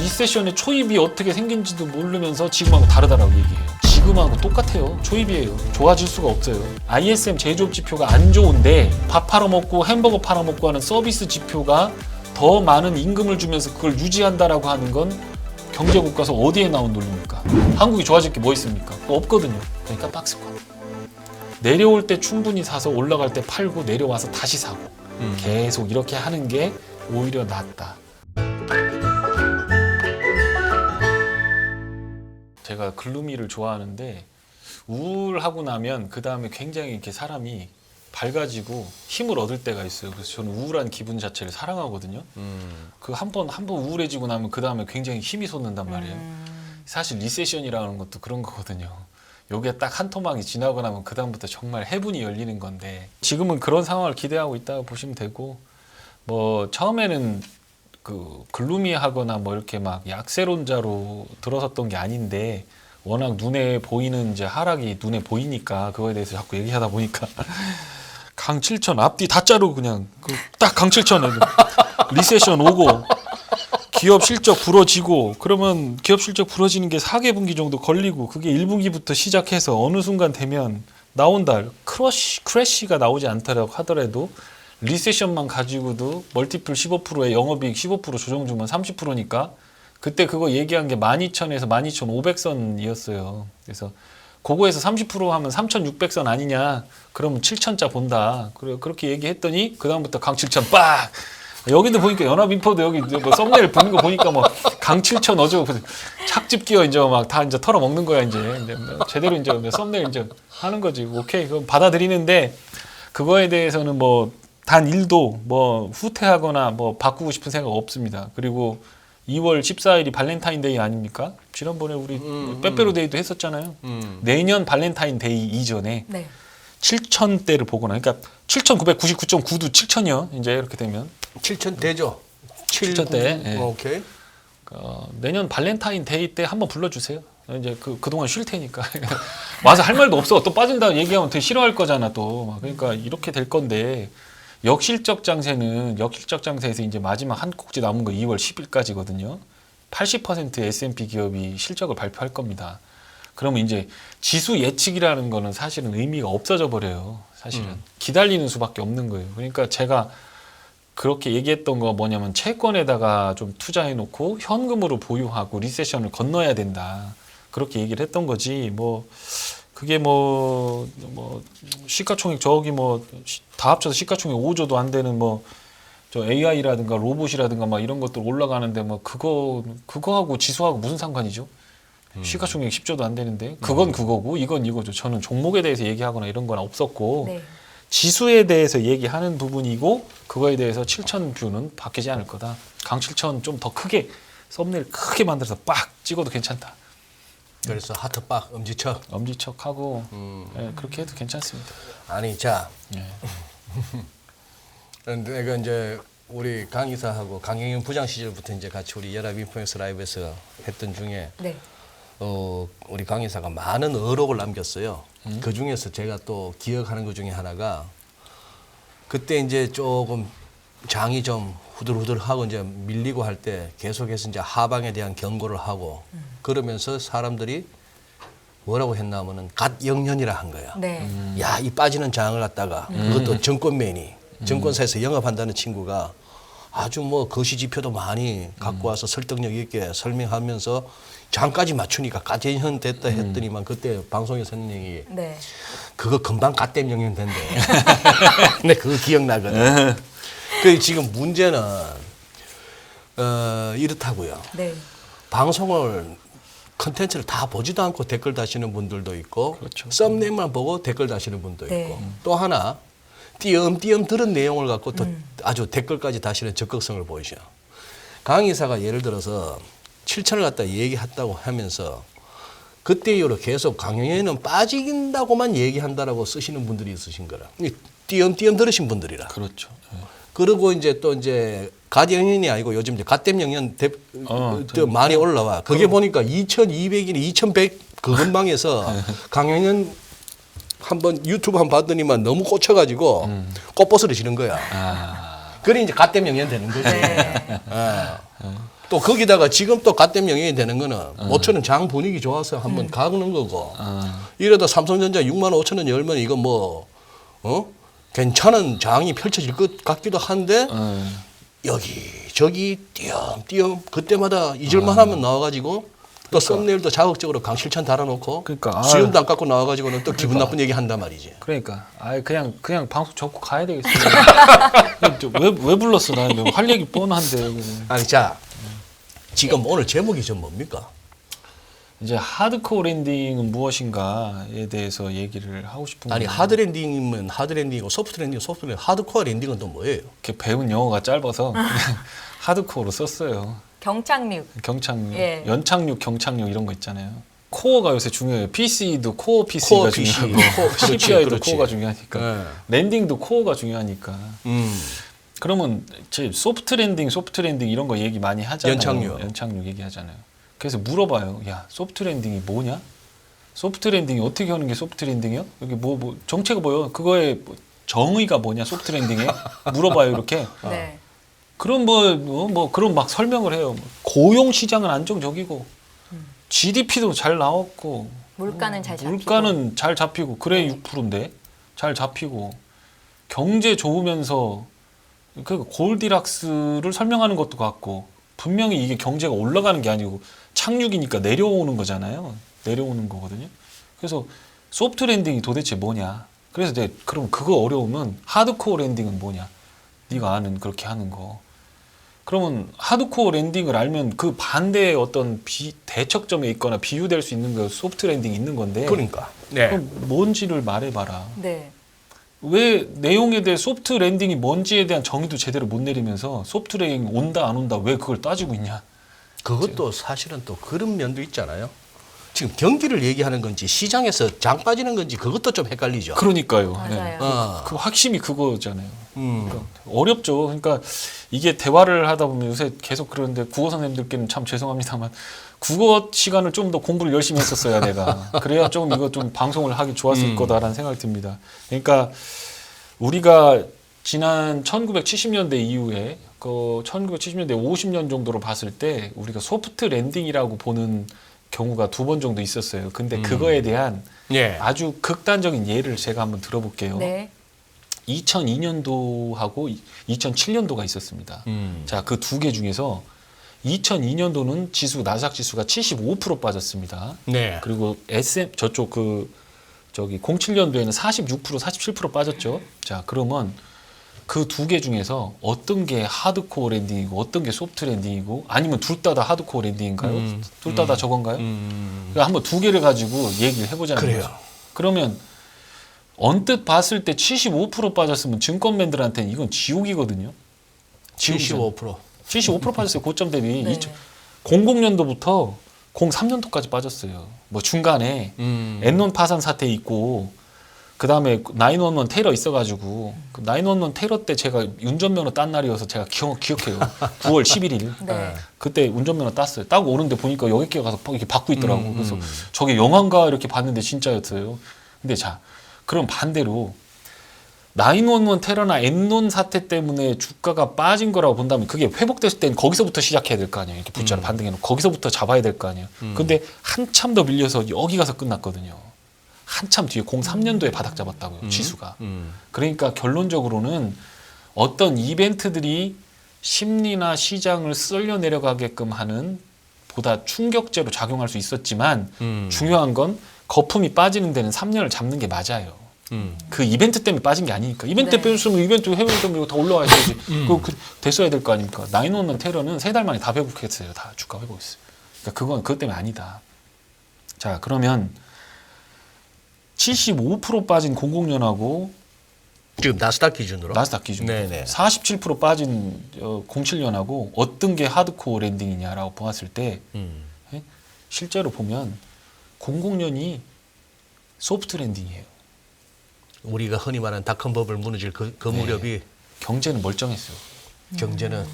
리세션의 초입이 어떻게 생긴지도 모르면서 지금하고 다르다라고 얘기해요. 지금하고 똑같아요. 초입이에요. 좋아질 수가 없어요. ISM 제조업 지표가 안 좋은데 밥 팔아먹고 햄버거 팔아먹고 하는 서비스 지표가 더 많은 임금을 주면서 그걸 유지한다라고 하는 건 경제국가서 어디에 나온 논리입니까? 한국이 좋아질 게 뭐 있습니까? 없거든요. 그러니까 박스권. 내려올 때 충분히 사서 올라갈 때 팔고 내려와서 다시 사고 계속 이렇게 하는 게 오히려 낫다. 제가 글루미를 좋아하는데 우울하고 나면 그 다음에 굉장히 이렇게 사람이 밝아지고 힘을 얻을 때가 있어요. 그래서 저는 우울한 기분 자체를 사랑하거든요. 그 한 번 우울해지고 나면 그 다음에 굉장히 힘이 솟는단 말이에요. 사실 리세션이라는 것도 그런 거거든요. 요게 딱 한 토막이 지나고 나면 그 다음부터 정말 해분이 열리는 건데 지금은 그런 상황을 기대하고 있다고 보시면 되고 뭐 처음에는 그 글루미하거나 뭐 이렇게 막 약세론자로 들어섰던 게 아닌데 워낙 눈에 보이는 이제 하락이 눈에 보이니까 그거에 대해서 자꾸 얘기하다 보니까 강칠천 앞뒤 다 자르고 그냥 딱 강칠천에 리세션 오고 기업 실적 부러지고 그러면 기업 실적 부러지는 게 4개분기 정도 걸리고 그게 1분기부터 시작해서 어느 순간 되면 나온다. 크래시가 나오지 않더라고 하더라도 리세션만 가지고도 멀티플 15%에 영업이익 15% 조정 주면 30%니까 그때 그거 얘기한 게 12,000에서 12,500선이었어요. 그래서 그거에서 30% 하면 3,600선 아니냐? 그러면 7,000자 본다. 그렇게 얘기했더니 그 다음부터 강칠천 빡! 여기도 보니까 연합인포도 여기 뭐 썸네일 보는 거 보니까 뭐 강칠천 어쩌고 착즙 끼어 이제 막 다 이제 털어 먹는 거야 이제 제대로 이제 썸네일 이제 하는 거지. 오케이 그럼 받아들이는데 그거에 대해서는 뭐 단 1도 뭐 후퇴하거나 뭐 바꾸고 싶은 생각 없습니다. 그리고 2월 14일이 발렌타인데이 아닙니까? 지난번에 우리 빼빼로데이도 했었잖아요. 내년 발렌타인데이 이전에 네. 7,000대를 보거나 그러니까 7,999.9도 7,000이요. 이제 이렇게 되면 7천 대죠. 7,000대. 예. 오케이. 내년 발렌타인데이 때 한번 불러주세요. 이제 그동안 쉴 테니까 와서 할 말도 없어. 또 빠진다 얘기하면 되게 싫어할 거잖아 또. 그러니까 이렇게 될 건데 역실적 장세에서 이제 마지막 한 꼭지 남은 거 2월 10일까지거든요. 80%의 S&P 기업이 실적을 발표할 겁니다. 그러면 이제 지수 예측이라는 거는 사실은 의미가 없어져 버려요. 사실은 기다리는 수밖에 없는 거예요. 그러니까 제가 그렇게 얘기했던 거 뭐냐면 채권에다가 좀 투자해 놓고 현금으로 보유하고 리세션을 건너야 된다. 그렇게 얘기를 했던 거지. 뭐 그게 뭐 시가총액 저기 뭐 다 합쳐서 시가총액 5조도 안 되는 뭐 저 AI라든가 로봇이라든가 막 이런 것들 올라가는데 뭐 그거하고 지수하고 무슨 상관이죠? 시가총액 10조도 안 되는데 그건 그거고 이건 이거죠. 저는 종목에 대해서 얘기하거나 이런 건 없었고 네. 지수에 대해서 얘기하는 부분이고 그거에 대해서 7,000 뷰는 바뀌지 않을 거다. 강7,000 좀 더 크게 썸네일 크게 만들어서 빡 찍어도 괜찮다. 그래서 하트박 엄지척. 엄지척하고 예, 그렇게 해도 괜찮습니다. 아니 자. 예. 내가 이제 우리 강 이사하고 강영현 부장 시절부터 이제 같이 우리 연합인포엑스 라이브에서 했던 중에 네. 우리 강 이사가 많은 어록을 남겼어요. 그 중에서 제가 또 기억하는 것 중에 하나가 그때 이제 조금 장이 좀 후들후들하고 이제 밀리고 할 때 계속해서 이제 하방에 대한 경고를 하고 그러면서 사람들이 뭐라고 했냐면은 갓 영년이라 한 거야. 네. 야, 이 빠지는 장을 갖다가 그것도 정권맨이 정권사에서 영업한다는 친구가 아주 뭐 거시 지표도 많이 갖고 와서 설득력 있게 설명하면서 장까지 맞추니까 갓영년 됐다 했더니만 그때 방송에 선생님이 네. 그거 금방 갓댐 영년 된대. 근데 그거 기억나거든. 그 지금 문제는 이렇다고요. 네. 방송을 컨텐츠를 다 보지도 않고 댓글 다시는 분들도 있고 그렇죠. 썸네일만 보고 댓글 다시는 분도 네. 있고 또 하나 띄엄띄엄 들은 내용을 갖고 또 아주 댓글까지 다시는 적극성을 보이셔. 강 이사가 예를 들어서 7천을 갖다 얘기했다고 하면서 그때 이후로 계속 강영현은 빠진다고만 얘기한다라고 쓰시는 분들이 있으신 거라. 띄엄띄엄 들으신 분들이라. 그렇죠. 예. 그리고 이제 또 이제 갓영현이 아니고 요즘 이제 갓댐 영현 또 많이 올라와. 그게 보니까 2,200이나 2,100 그 근방에서 강영현 한번 유튜브 한번 봤더니만 너무 꽂혀가지고 꽃버스를 지는 거야. 그래 이제 갓댐 영연 되는 거지. 네. 또 거기다가 지금 또 갓댐 영연이 되는 거는 모처럼 장 분위기 좋아서 한번 가는 거고. 이러다 삼성전자 6만 5천 원 열면 이거 뭐 괜찮은 장이 펼쳐질 것 같기도 한데 여기 저기 띄엄띄엄 그때마다 잊을만 하면 나와가지고 또 썸네일도 자극적으로 강실천 달아놓고 그러니까, 수염도 안 깎고 나와가지고는 또 기분 나쁜 얘기 한단 말이지. 그러니까 그냥 방송 접고 가야 되겠어요. 왜 불렀어 나는 할 얘기 뻔한데 여기는. 아니 자 지금 오늘 제목이 좀 뭡니까? 이제 하드코어 랜딩은 무엇인가에 대해서 얘기를 하고 싶은 아니 거예요. 하드 랜딩이면 하드 랜딩이고 소프트 랜딩은 소프트 랜딩, 하드코어 랜딩은 또 뭐예요? 이렇게 배운 영어가 짧아서 그냥 하드코어로 썼어요. 경착륙. 경착륙, 예. 연착륙, 경착륙 이런 거 있잖아요. 코어가 요새 중요해요. PC도 코어 PC가 코어 PC, 중요하고 그렇지, CPI도 그렇지. 코어가 중요하니까 네. 랜딩도 코어가 중요하니까. 그러면 제 소프트 랜딩 이런 거 얘기 많이 하잖아요. 연착륙 얘기하잖아요. 그래서 물어봐요. 야, 소프트 랜딩이 뭐냐? 소프트 랜딩이 어떻게 하는 게 소프트 랜딩이요? 여기 뭐 정체가 뭐요? 그거의 뭐 정의가 뭐냐? 소프트 랜딩에 물어봐요. 이렇게. 네. 그럼 그럼 막 설명을 해요. 고용 시장은 안정적이고 GDP도 잘 나왔고 물가는 잘 잡히고. 물가는 잘 잡히고 그래 네. 6%인데 잘 잡히고 경제 좋으면서 그 골디락스를 설명하는 것도 같고 분명히 이게 경제가 올라가는 게 아니고 착륙이니까 내려오는 거잖아요. 내려오는 거거든요. 그래서 소프트 랜딩이 도대체 뭐냐? 그래서 그럼 그거 어려우면 하드코어 랜딩은 뭐냐? 네가 아는 그렇게 하는 거. 그러면 하드코어 랜딩을 알면 그 반대의 어떤 대척점에 있거나 비유될 수 있는 거 소프트 랜딩이 있는 건데. 그러니까. 그럼 뭔지를 말해봐라. 네. 왜 내용에 대해 소프트 랜딩이 뭔지에 대한 정의도 제대로 못 내리면서 소프트 랜딩 온다 안 온다 왜 그걸 따지고 있냐? 그것도 사실은 또 그런 면도 있잖아요. 지금 경기를 얘기하는 건지 시장에서 장 빠지는 건지 그것도 좀 헷갈리죠. 그러니까요. 맞아요. 그 핵심이 그거잖아요. 음. 그러니까 어렵죠. 그러니까 이게 대화를 하다 보면 요새 계속 그러는데 국어 선생님들께는 참 죄송합니다만 국어 시간을 좀 더 공부를 열심히 했었어야 내가. 그래야 좀 이거 좀 방송을 하기 좋았을 거다라는 생각이 듭니다. 그러니까 우리가 지난 1970년대 이후에 그 1970년대 50년 정도로 봤을 때 우리가 소프트 랜딩이라고 보는 경우가 2번 정도 있었어요. 근데 그거에 대한 예. 아주 극단적인 예를 제가 한번 들어볼게요. 네. 2002년도하고 2007년도가 있었습니다. 자, 그 두 개 중에서 2002년도는 나스닥 지수가 75% 빠졌습니다. 네. 그리고 저쪽 07년도에는 46%, 47% 빠졌죠. 자, 그러면 그 두 개 중에서 어떤 게 하드코어 랜딩이고 어떤 게 소프트 랜딩이고 아니면 둘 다 하드코어 랜딩인가요? 둘 다 저건가요? 그러니까 한번 두 개를 가지고 얘기를 해보자는 그래요. 거죠. 그러면 언뜻 봤을 때 75% 빠졌으면 증권맨들한테는 이건 지옥이거든요. 75%. 75% 빠졌어요. 고점 대비. 네. 00년도부터 03년도까지 빠졌어요. 뭐 중간에 엔론 파산 사태 있고 그 다음에 911 테러 있어가지고 그 911 테러 때 제가 운전면허 딴 날이어서 제가 기억해요. 9월 11일. 네. 그때 운전면허 땄어요. 따고 오는데 보니까 여객기가 가서 이렇게 받고 있더라고. 그래서 저게 영화인가 이렇게 봤는데 진짜였어요. 근데 자, 그럼 반대로 911 테러나 엔론 사태 때문에 주가가 빠진 거라고 본다면 그게 회복됐을 땐 거기서부터 시작해야 될 거 아니에요. 이렇게 V자를 반등해놓고 거기서부터 잡아야 될 거 아니에요. 근데 한참 더 밀려서 여기 가서 끝났거든요. 한참 뒤에 03년도에 바닥 잡았다고요. 지수가. 그러니까 결론적으로는 어떤 이벤트들이 심리나 시장을 쓸려 내려가게끔 하는 보다 충격제로 작용할 수 있었지만 중요한 건 거품이 빠지는 데는 3년을 잡는 게 맞아요. 그 이벤트 때문에 빠진 게 아니니까. 이벤트 네. 빼줬으면 이벤트 해외 때문에 다 올라와야지. 그 됐어야 될 거 아닙니까. 911 테러는 3달 만에 다 회복했어요. 다 주가 회복했어요. 그러니까 그것 때문에 아니다. 자, 그러면 75% 빠진 00년하고 지금 나스닥 기준으로. 나스닥 기준으로 네네. 47% 빠진 07년하고 어떤 게 하드코어 랜딩이냐라고 보았을 때 예? 실제로 보면 00년이 소프트 랜딩이에요. 우리가 흔히 말하는 닷컴 버블 무너질 그 무렵이 경제는 멀쩡했어요. 경제는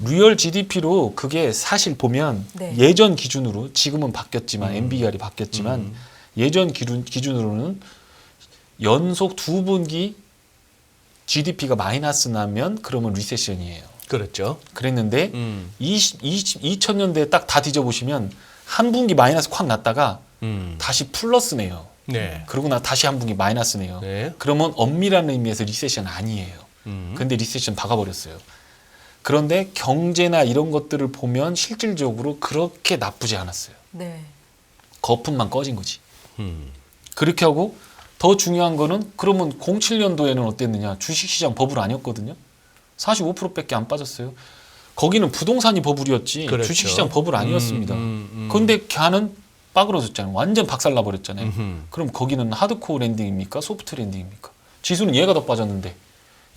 리얼 GDP로 그게 사실 보면 네. 예전 기준으로 지금은 바뀌었지만 MBR이 바뀌었지만 예전 기준으로는 연속 2분기 GDP가 마이너스 나면 그러면 리세션이에요. 그렇죠. 그랬는데 2000년대에 딱 다 뒤져보시면 한 분기 마이너스 콱 났다가 다시 플러스네요. 네. 그러고 나 다시 한 분기 마이너스네요. 네. 그러면 엄밀한 의미에서 리세션 아니에요. 근데 리세션 박아버렸어요. 그런데 경제나 이런 것들을 보면 실질적으로 그렇게 나쁘지 않았어요. 네. 거품만 꺼진 거지. 음. 그렇게 하고 더 중요한 거는 그러면 07년도에는 어땠느냐. 주식시장 버블 아니었거든요. 45%밖에 안 빠졌어요. 거기는 부동산이 버블이었지 그렇죠. 주식시장 버블 아니었습니다. 그런데 걔는 빠그러졌잖아요. 완전 박살나 버렸잖아요. 그럼 거기는 하드코어 랜딩입니까? 소프트 랜딩입니까? 지수는 얘가 더 빠졌는데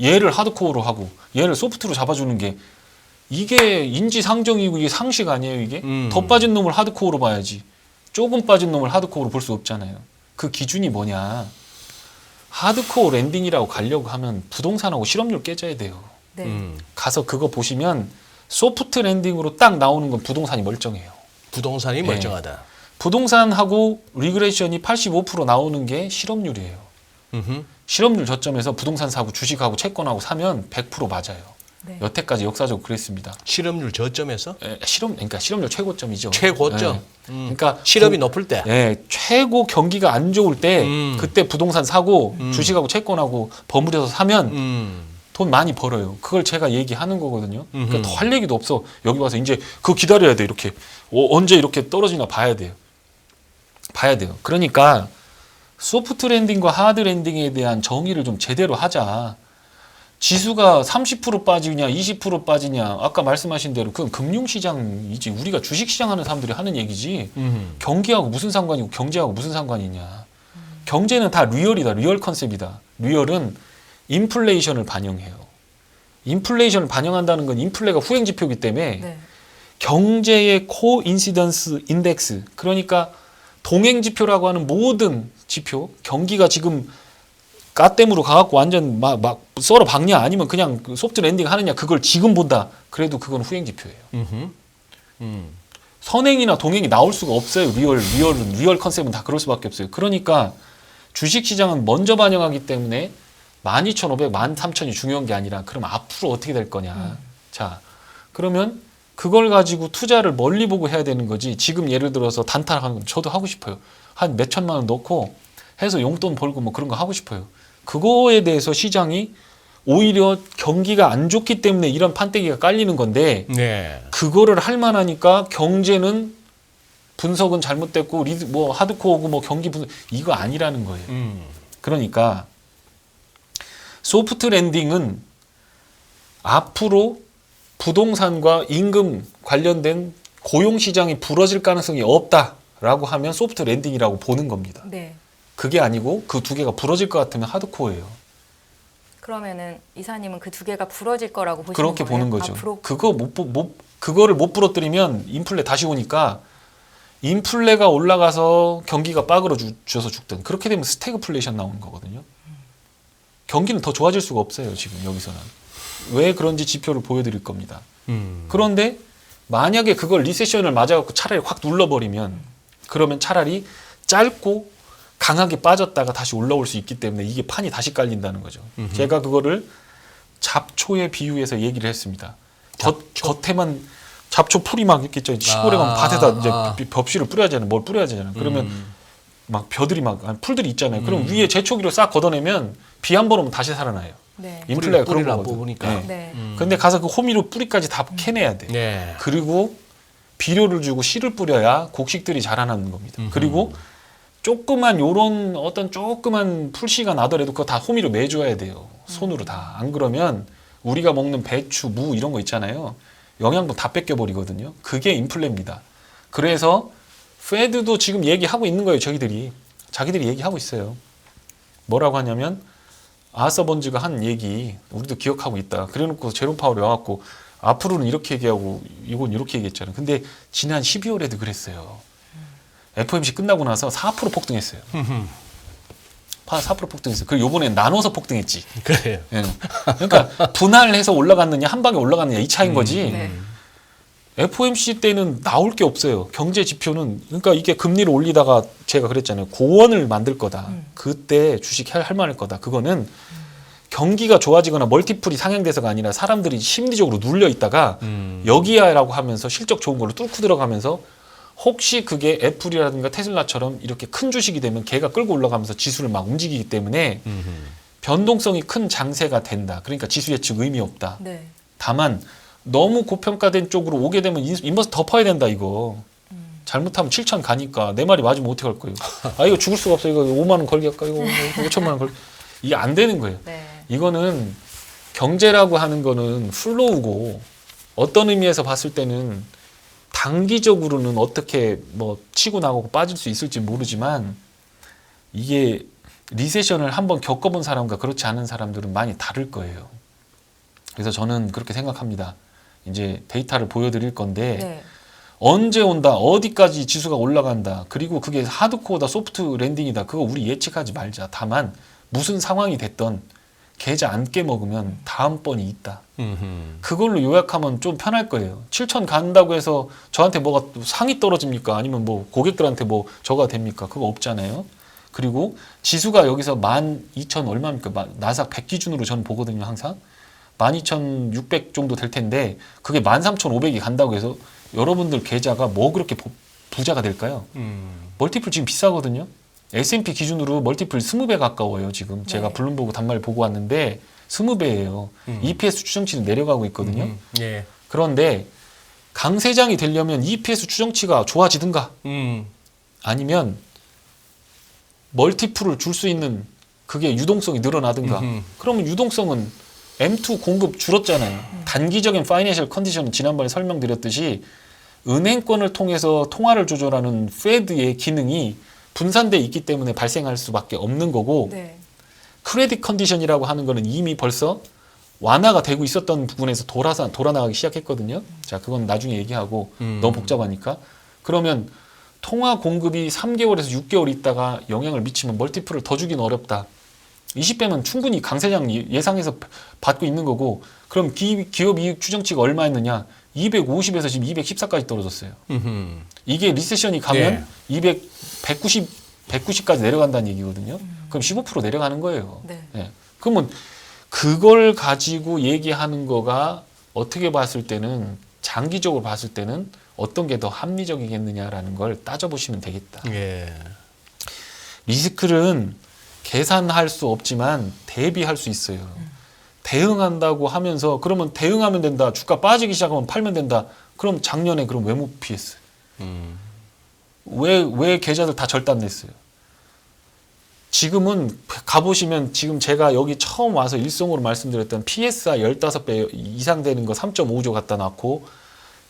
얘를 하드코어로 하고 얘를 소프트로 잡아주는 게 이게 인지상정이고 이게 상식 아니에요 이게? 더 빠진 놈을 하드코어로 봐야지. 조금 빠진 놈을 하드코어로 볼 수 없잖아요. 그 기준이 뭐냐. 하드코어 랜딩이라고 가려고 하면 부동산하고 실업률 깨져야 돼요. 네. 가서 그거 보시면 소프트 랜딩으로 딱 나오는 건 부동산이 멀쩡해요. 부동산이 멀쩡하다. 부동산하고 리그레이션이 85% 나오는 게 실업률이에요. 실업률 저점에서 부동산 사고 주식하고 채권하고 사면 100% 맞아요. 네. 여태까지 역사적으로 그랬습니다. 실업률 저점에서 그러니까 실업률 최고점이죠. 최고점. 예. 그러니까 실업이 높을 때. 예, 최고 경기가 안 좋을 때 그때 부동산 사고 주식하고 채권하고 버무려서 사면 돈 많이 벌어요. 그걸 제가 얘기하는 거거든요. 그러니까 더 할 얘기도 없어. 여기 와서 이제 그거 기다려야 돼. 이렇게 언제 이렇게 떨어지나 봐야 돼요. 봐야 돼요. 그러니까 소프트 랜딩과 하드 랜딩에 대한 정의를 좀 제대로 하자. 지수가 30% 빠지냐 20% 빠지냐 아까 말씀하신 대로 그건 금융시장이지 우리가 주식시장 하는 사람들이 하는 얘기지 경기하고 무슨 상관이고 경제하고 무슨 상관이 있냐. 경제는 다 리얼이다. 리얼 컨셉이다. 리얼은 인플레이션을 반영해요. 인플레이션을 반영한다는 건 인플레가 후행지표이기 때문에 네. 경제의 코인시던스 인덱스 그러니까 동행지표라고 하는 모든 지표 경기가 지금 까땜으로 가갖고 완전 막 썰어 박냐 아니면 그냥 그 소프트 랜딩 하느냐 그걸 지금 본다. 그래도 그건 후행지표예요. 선행이나 동행이 나올 수가 없어요. 리얼 컨셉은 다 그럴 수밖에 없어요. 그러니까 주식시장은 먼저 반영하기 때문에 12,500, 13,000이 중요한 게 아니라 그럼 앞으로 어떻게 될 거냐. 자, 그러면 그걸 가지고 투자를 멀리 보고 해야 되는 거지. 지금 예를 들어서 단타하는 건 저도 하고 싶어요. 한 몇 천만 원 넣고 해서 용돈 벌고 뭐 그런 거 하고 싶어요. 그거에 대해서 시장이 오히려 경기가 안 좋기 때문에 이런 판때기가 깔리는 건데 네. 그거를 할 만하니까 경제는 분석은 잘못됐고 뭐 하드코어고 뭐 경기 분석 이거 아니라는 거예요. 그러니까 소프트 랜딩은 앞으로 부동산과 임금 관련된 고용 시장이 부러질 가능성이 없다라고 하면 소프트 랜딩이라고 보는 겁니다. 네. 그게 아니고 그 두 개가 부러질 것 같으면 하드코어예요. 그러면은 이사님은 그 두 개가 부러질 거라고 보시는 그렇게 거예요? 보는 거죠. 앞으로 그거를 못 부러뜨리면 인플레 다시 오니까 인플레가 올라가서 경기가 빠그러져서 죽든 그렇게 되면 스태그플레이션 나오는 거거든요. 경기는 더 좋아질 수가 없어요. 지금 여기서는. 왜 그런지 지표를 보여드릴 겁니다. 그런데 만약에 그걸 리세션을 맞아갖고 차라리 확 눌러버리면 그러면 차라리 짧고 강하게 빠졌다가 다시 올라올 수 있기 때문에 이게 판이 다시 깔린다는 거죠. 제가 그거를 잡초에 비유해서 얘기를 했습니다. 겉에만 잡초 풀이 막 이렇게 시골에 가면 밭에다 이제 벽실을 뿌려야 되잖아요. 뭘 뿌려야 되잖아요. 그러면 막 벼들이 풀들이 있잖아요. 그럼 위에 제초기로 싹 걷어내면 비 한 번 오면 다시 살아나요. 네. 인플레가 그런 뿌리를 안 거거든. 뽑으니까. 네. 네. 근데 가서 그 호미로 뿌리까지 다 캐내야 돼. 네. 그리고 비료를 주고 씨를 뿌려야 곡식들이 자라나는 겁니다. 그리고 조그만 요런 어떤 조그만 풀씨가 나더라도 그거 다 호미로 매줘야 돼요. 손으로 다. 안 그러면 우리가 먹는 배추, 무 이런 거 있잖아요. 영양분 다 뺏겨버리거든요. 그게 인플레입니다. 그래서 페드도 지금 얘기하고 있는 거예요. 자기들이 얘기하고 있어요. 뭐라고 하냐면 아서 번즈가 한 얘기 우리도 기억하고 있다. 그래놓고 제롬 파월이 와갖고 앞으로는 이렇게 얘기하고 이건 이렇게 얘기했잖아요. 근데 지난 12월에도 그랬어요. FOMC 끝나고 나서 4% 폭등했어요. 4% 폭등했어요. 그리고 요번에 나눠서 폭등했지. 그래요. 예. 그러니까 분할해서 올라갔느냐 한 방에 올라갔느냐 이 차이인 거지. 네. FOMC 때는 나올 게 없어요. 경제 지표는 그러니까 이게 금리를 올리다가 제가 그랬잖아요. 고원을 만들 거다. 그때 주식 할 만할 거다. 그거는 경기가 좋아지거나 멀티플이 상향돼서가 아니라 사람들이 심리적으로 눌려 있다가 여기야라고 하면서 실적 좋은 걸로 뚫고 들어가면서 혹시 그게 애플이라든가 테슬라처럼 이렇게 큰 주식이 되면 걔가 끌고 올라가면서 지수를 막 움직이기 때문에 변동성이 큰 장세가 된다. 그러니까 지수 예측 의미 없다. 네. 다만 너무 고평가된 쪽으로 오게 되면 인버스 덮어야 된다 이거. 잘못하면 7천 가니까 내 말이 맞으면 어떻게 할 거예요? 아 이거 죽을 수가 없어. 이거 5만 원 걸게 할까? 이거 5천만 원 걸게. 이게 안 되는 거예요. 네. 이거는 경제라고 하는 거는 플로우고 어떤 의미에서 봤을 때는 단기적으로는 어떻게 뭐 치고 나가고 빠질 수 있을지 모르지만 이게 리세션을 한번 겪어본 사람과 그렇지 않은 사람들은 많이 다를 거예요. 그래서 저는 그렇게 생각합니다. 이제 데이터를 보여드릴 건데 네. 언제 온다, 어디까지 지수가 올라간다, 그리고 그게 하드코어다, 소프트 랜딩이다, 그거 우리 예측하지 말자. 다만 무슨 상황이 됐던 계좌 안 깨먹으면 다음번이 있다. 그걸로 요약하면 좀 편할 거예요. 7천 간다고 해서 저한테 뭐가 상이 떨어집니까? 아니면 뭐 고객들한테 뭐 저가 됩니까? 그거 없잖아요. 그리고 지수가 여기서 12,000 얼마입니까? 나스닥 100 기준으로 저는 보거든요, 항상. 12,600 정도 될 텐데 그게 13,500이 간다고 해서 여러분들 계좌가 뭐 그렇게 부자가 될까요? 멀티플 지금 비싸거든요. S&P 기준으로 멀티플 20배 가까워요. 지금 제가 네. 블룸버그 단말 보고 왔는데 20배예요. EPS 추정치는 내려가고 있거든요. 예. 그런데 강세장이 되려면 EPS 추정치가 좋아지든가 아니면 멀티플을 줄 수 있는 그게 유동성이 늘어나든가 그러면 유동성은 M2 공급 줄었잖아요. 단기적인 파이낸셜 컨디션은 지난번에 설명드렸듯이 은행권을 통해서 통화를 조절하는 페드의 기능이 분산돼 있기 때문에 발생할 수밖에 없는 거고 네. 크레딧 컨디션이라고 하는 거는 이미 벌써 완화가 되고 있었던 부분에서 돌아나가기 시작했거든요. 자, 그건 나중에 얘기하고 너무 복잡하니까. 그러면 통화 공급이 3개월에서 6개월 있다가 영향을 미치면 멀티플을 더 주긴 어렵다. 20배면 충분히 강세장 예상해서 받고 있는 거고 그럼 기업 이익 추정치가 얼마였느냐? 250에서 지금 214까지 떨어졌어요. 이게 리세션이 가면 190까지 내려간다는 얘기거든요. 그럼 15% 내려가는 거예요. 네. 예. 그러면 그걸 가지고 얘기하는 거가 어떻게 봤을 때는 장기적으로 봤을 때는 어떤 게 더 합리적이겠느냐라는 걸 따져보시면 되겠다. 예. 리스크는 계산할 수 없지만 대비할 수 있어요. 대응한다고 하면서 그러면 대응하면 된다. 주가 빠지기 시작하면 팔면 된다. 그럼 작년에 그럼 왜 못 피했어요? 왜 계좌들 다 절단냈어요? 지금은 가보시면 지금 제가 여기 처음 와서 일성으로 말씀드렸던 PSI 15배 이상 되는 거 3.5조 갖다 놨고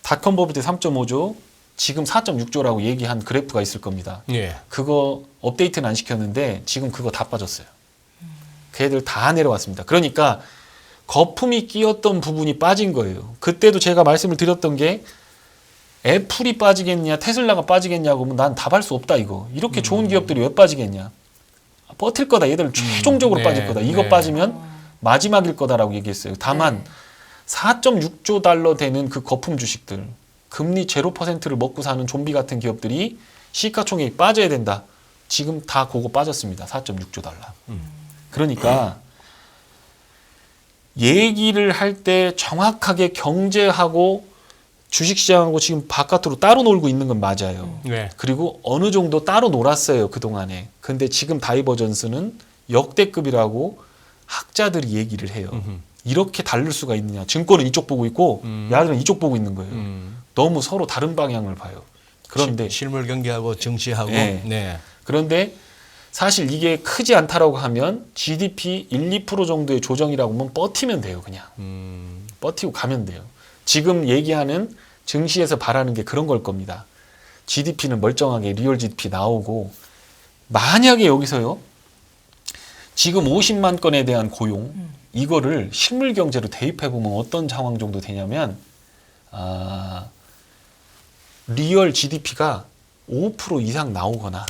닷컴 버블 때 3.5조 지금 4.6조라고 얘기한 그래프가 있을 겁니다. 예. 그거 업데이트는 안 시켰는데 지금 그거 다 빠졌어요. 걔들 다 내려왔습니다. 그러니까 거품이 끼었던 부분이 빠진 거예요. 그때도 제가 말씀을 드렸던 게 애플이 빠지겠냐 테슬라가 빠지겠냐고 하면 난 답할 수 없다 이거. 이렇게 좋은 기업들이 왜 빠지겠냐. 버틸 거다. 얘들은 최종적으로 네, 빠질 거다. 이거 네. 빠지면 마지막일 거다라고 얘기했어요. 다만 4.6조 달러 되는 그 거품 주식들 금리 0%를 먹고 사는 좀비 같은 기업들이 시가총액이 빠져야 된다. 지금 다 그거 빠졌습니다. 4.6조 달러. 그러니까 얘기를 할 때 정확하게 경제하고 주식시장하고 지금 바깥으로 따로 놀고 있는 건 맞아요. 네. 그리고 어느 정도 따로 놀았어요. 그동안에. 근데 지금 다이버전스는 역대급이라고 학자들이 얘기를 해요. 이렇게 다를 수가 있느냐. 증권은 이쪽 보고 있고 야들은 이쪽 보고 있는 거예요. 너무 서로 다른 방향을 봐요. 그런데 실물 경제하고 정치하고 네. 네. 그런데 사실 이게 크지 않다라고 하면 GDP 1, 2% 정도의 조정이라고 하면 버티면 돼요. 그냥. 버티고 가면 돼요. 지금 얘기하는 증시에서 바라는 게 그런 걸 겁니다. GDP는 멀쩡하게 리얼 GDP 나오고 만약에 여기서요. 지금 50만 건에 대한 고용 이거를 실물 경제로 대입해 보면 어떤 상황 정도 되냐면 리얼 GDP가 5% 이상 나오거나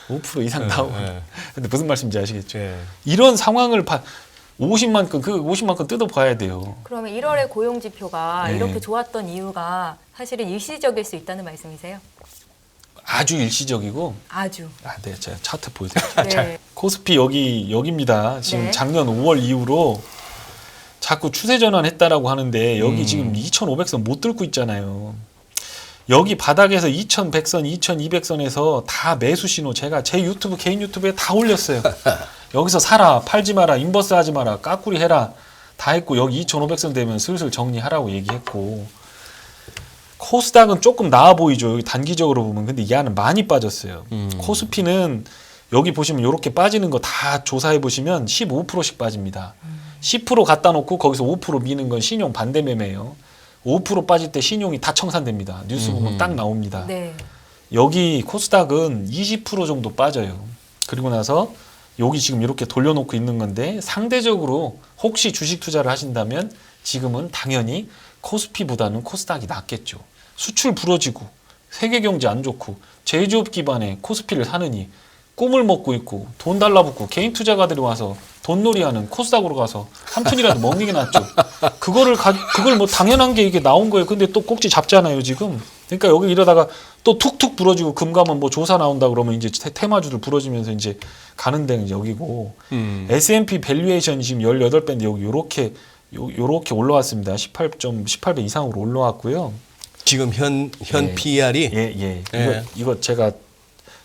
5% 이상 나오거나 근데 무슨 말씀인지 아시겠죠? 네. 이런 상황을 50만 건, 그 50만 건 뜯어봐야 돼요. 그러면 1월의 고용 지표가 네. 이렇게 좋았던 이유가 사실은 일시적일 수 있다는 말씀이세요? 아주 일시적이고 아주. 네, 제가 차트 보여드릴게요. 네. 코스피 여기입니다. 지금 네. 작년 5월 이후로 자꾸 추세 전환했다라고 하는데 여기 지금 2,500선 못 뚫고 있잖아요. 여기 바닥에서 2,100선, 2,200선에서 다 매수 신호 제가 제 유튜브 개인 유튜브에 다 올렸어요. 여기서 사라, 팔지 마라, 인버스 하지 마라, 까꾸리 해라 다 했고 여기 2,500선 되면 슬슬 정리하라고 얘기했고 코스닥은 조금 나아 보이죠. 여기 단기적으로 보면 근데 얘는 많이 빠졌어요. 코스피는 여기 보시면 이렇게 빠지는 거 다 조사해 보시면 15%씩 빠집니다. 10% 갖다 놓고 거기서 5% 미는 건 신용 반대 매매예요. 5% 빠질 때 신용이 다 청산됩니다. 뉴스 보면 딱 나옵니다. 네. 여기 코스닥은 20% 정도 빠져요. 그리고 나서 여기 지금 이렇게 돌려놓고 있는 건데 상대적으로 혹시 주식 투자를 하신다면 지금은 당연히 코스피보다는 코스닥이 낫겠죠. 수출 부러지고 세계 경제 안 좋고 제조업 기반의 코스피를 사느니 꿈을 먹고 있고 돈 달라붙고 개인 투자가들이 와서 돈놀이하는 코스닥으로 가서 한 푼이라도 먹는 게 낫죠. 그걸 뭐 당연한 게 이게 나온 거예요. 근데 또 꼭지 잡잖아요 지금. 그러니까 여기 이러다가 또 툭툭 부러지고 금 가면 뭐 조사 나온다 그러면 이제 테마주들 부러지면서 이제 가는 데는 여기고 S&P 밸류에이션이 지금 18배인데 여기 요렇게 올라왔습니다. 18배 이상으로 올라왔고요. 지금 현 예. PER이 예. 예. 이거 제가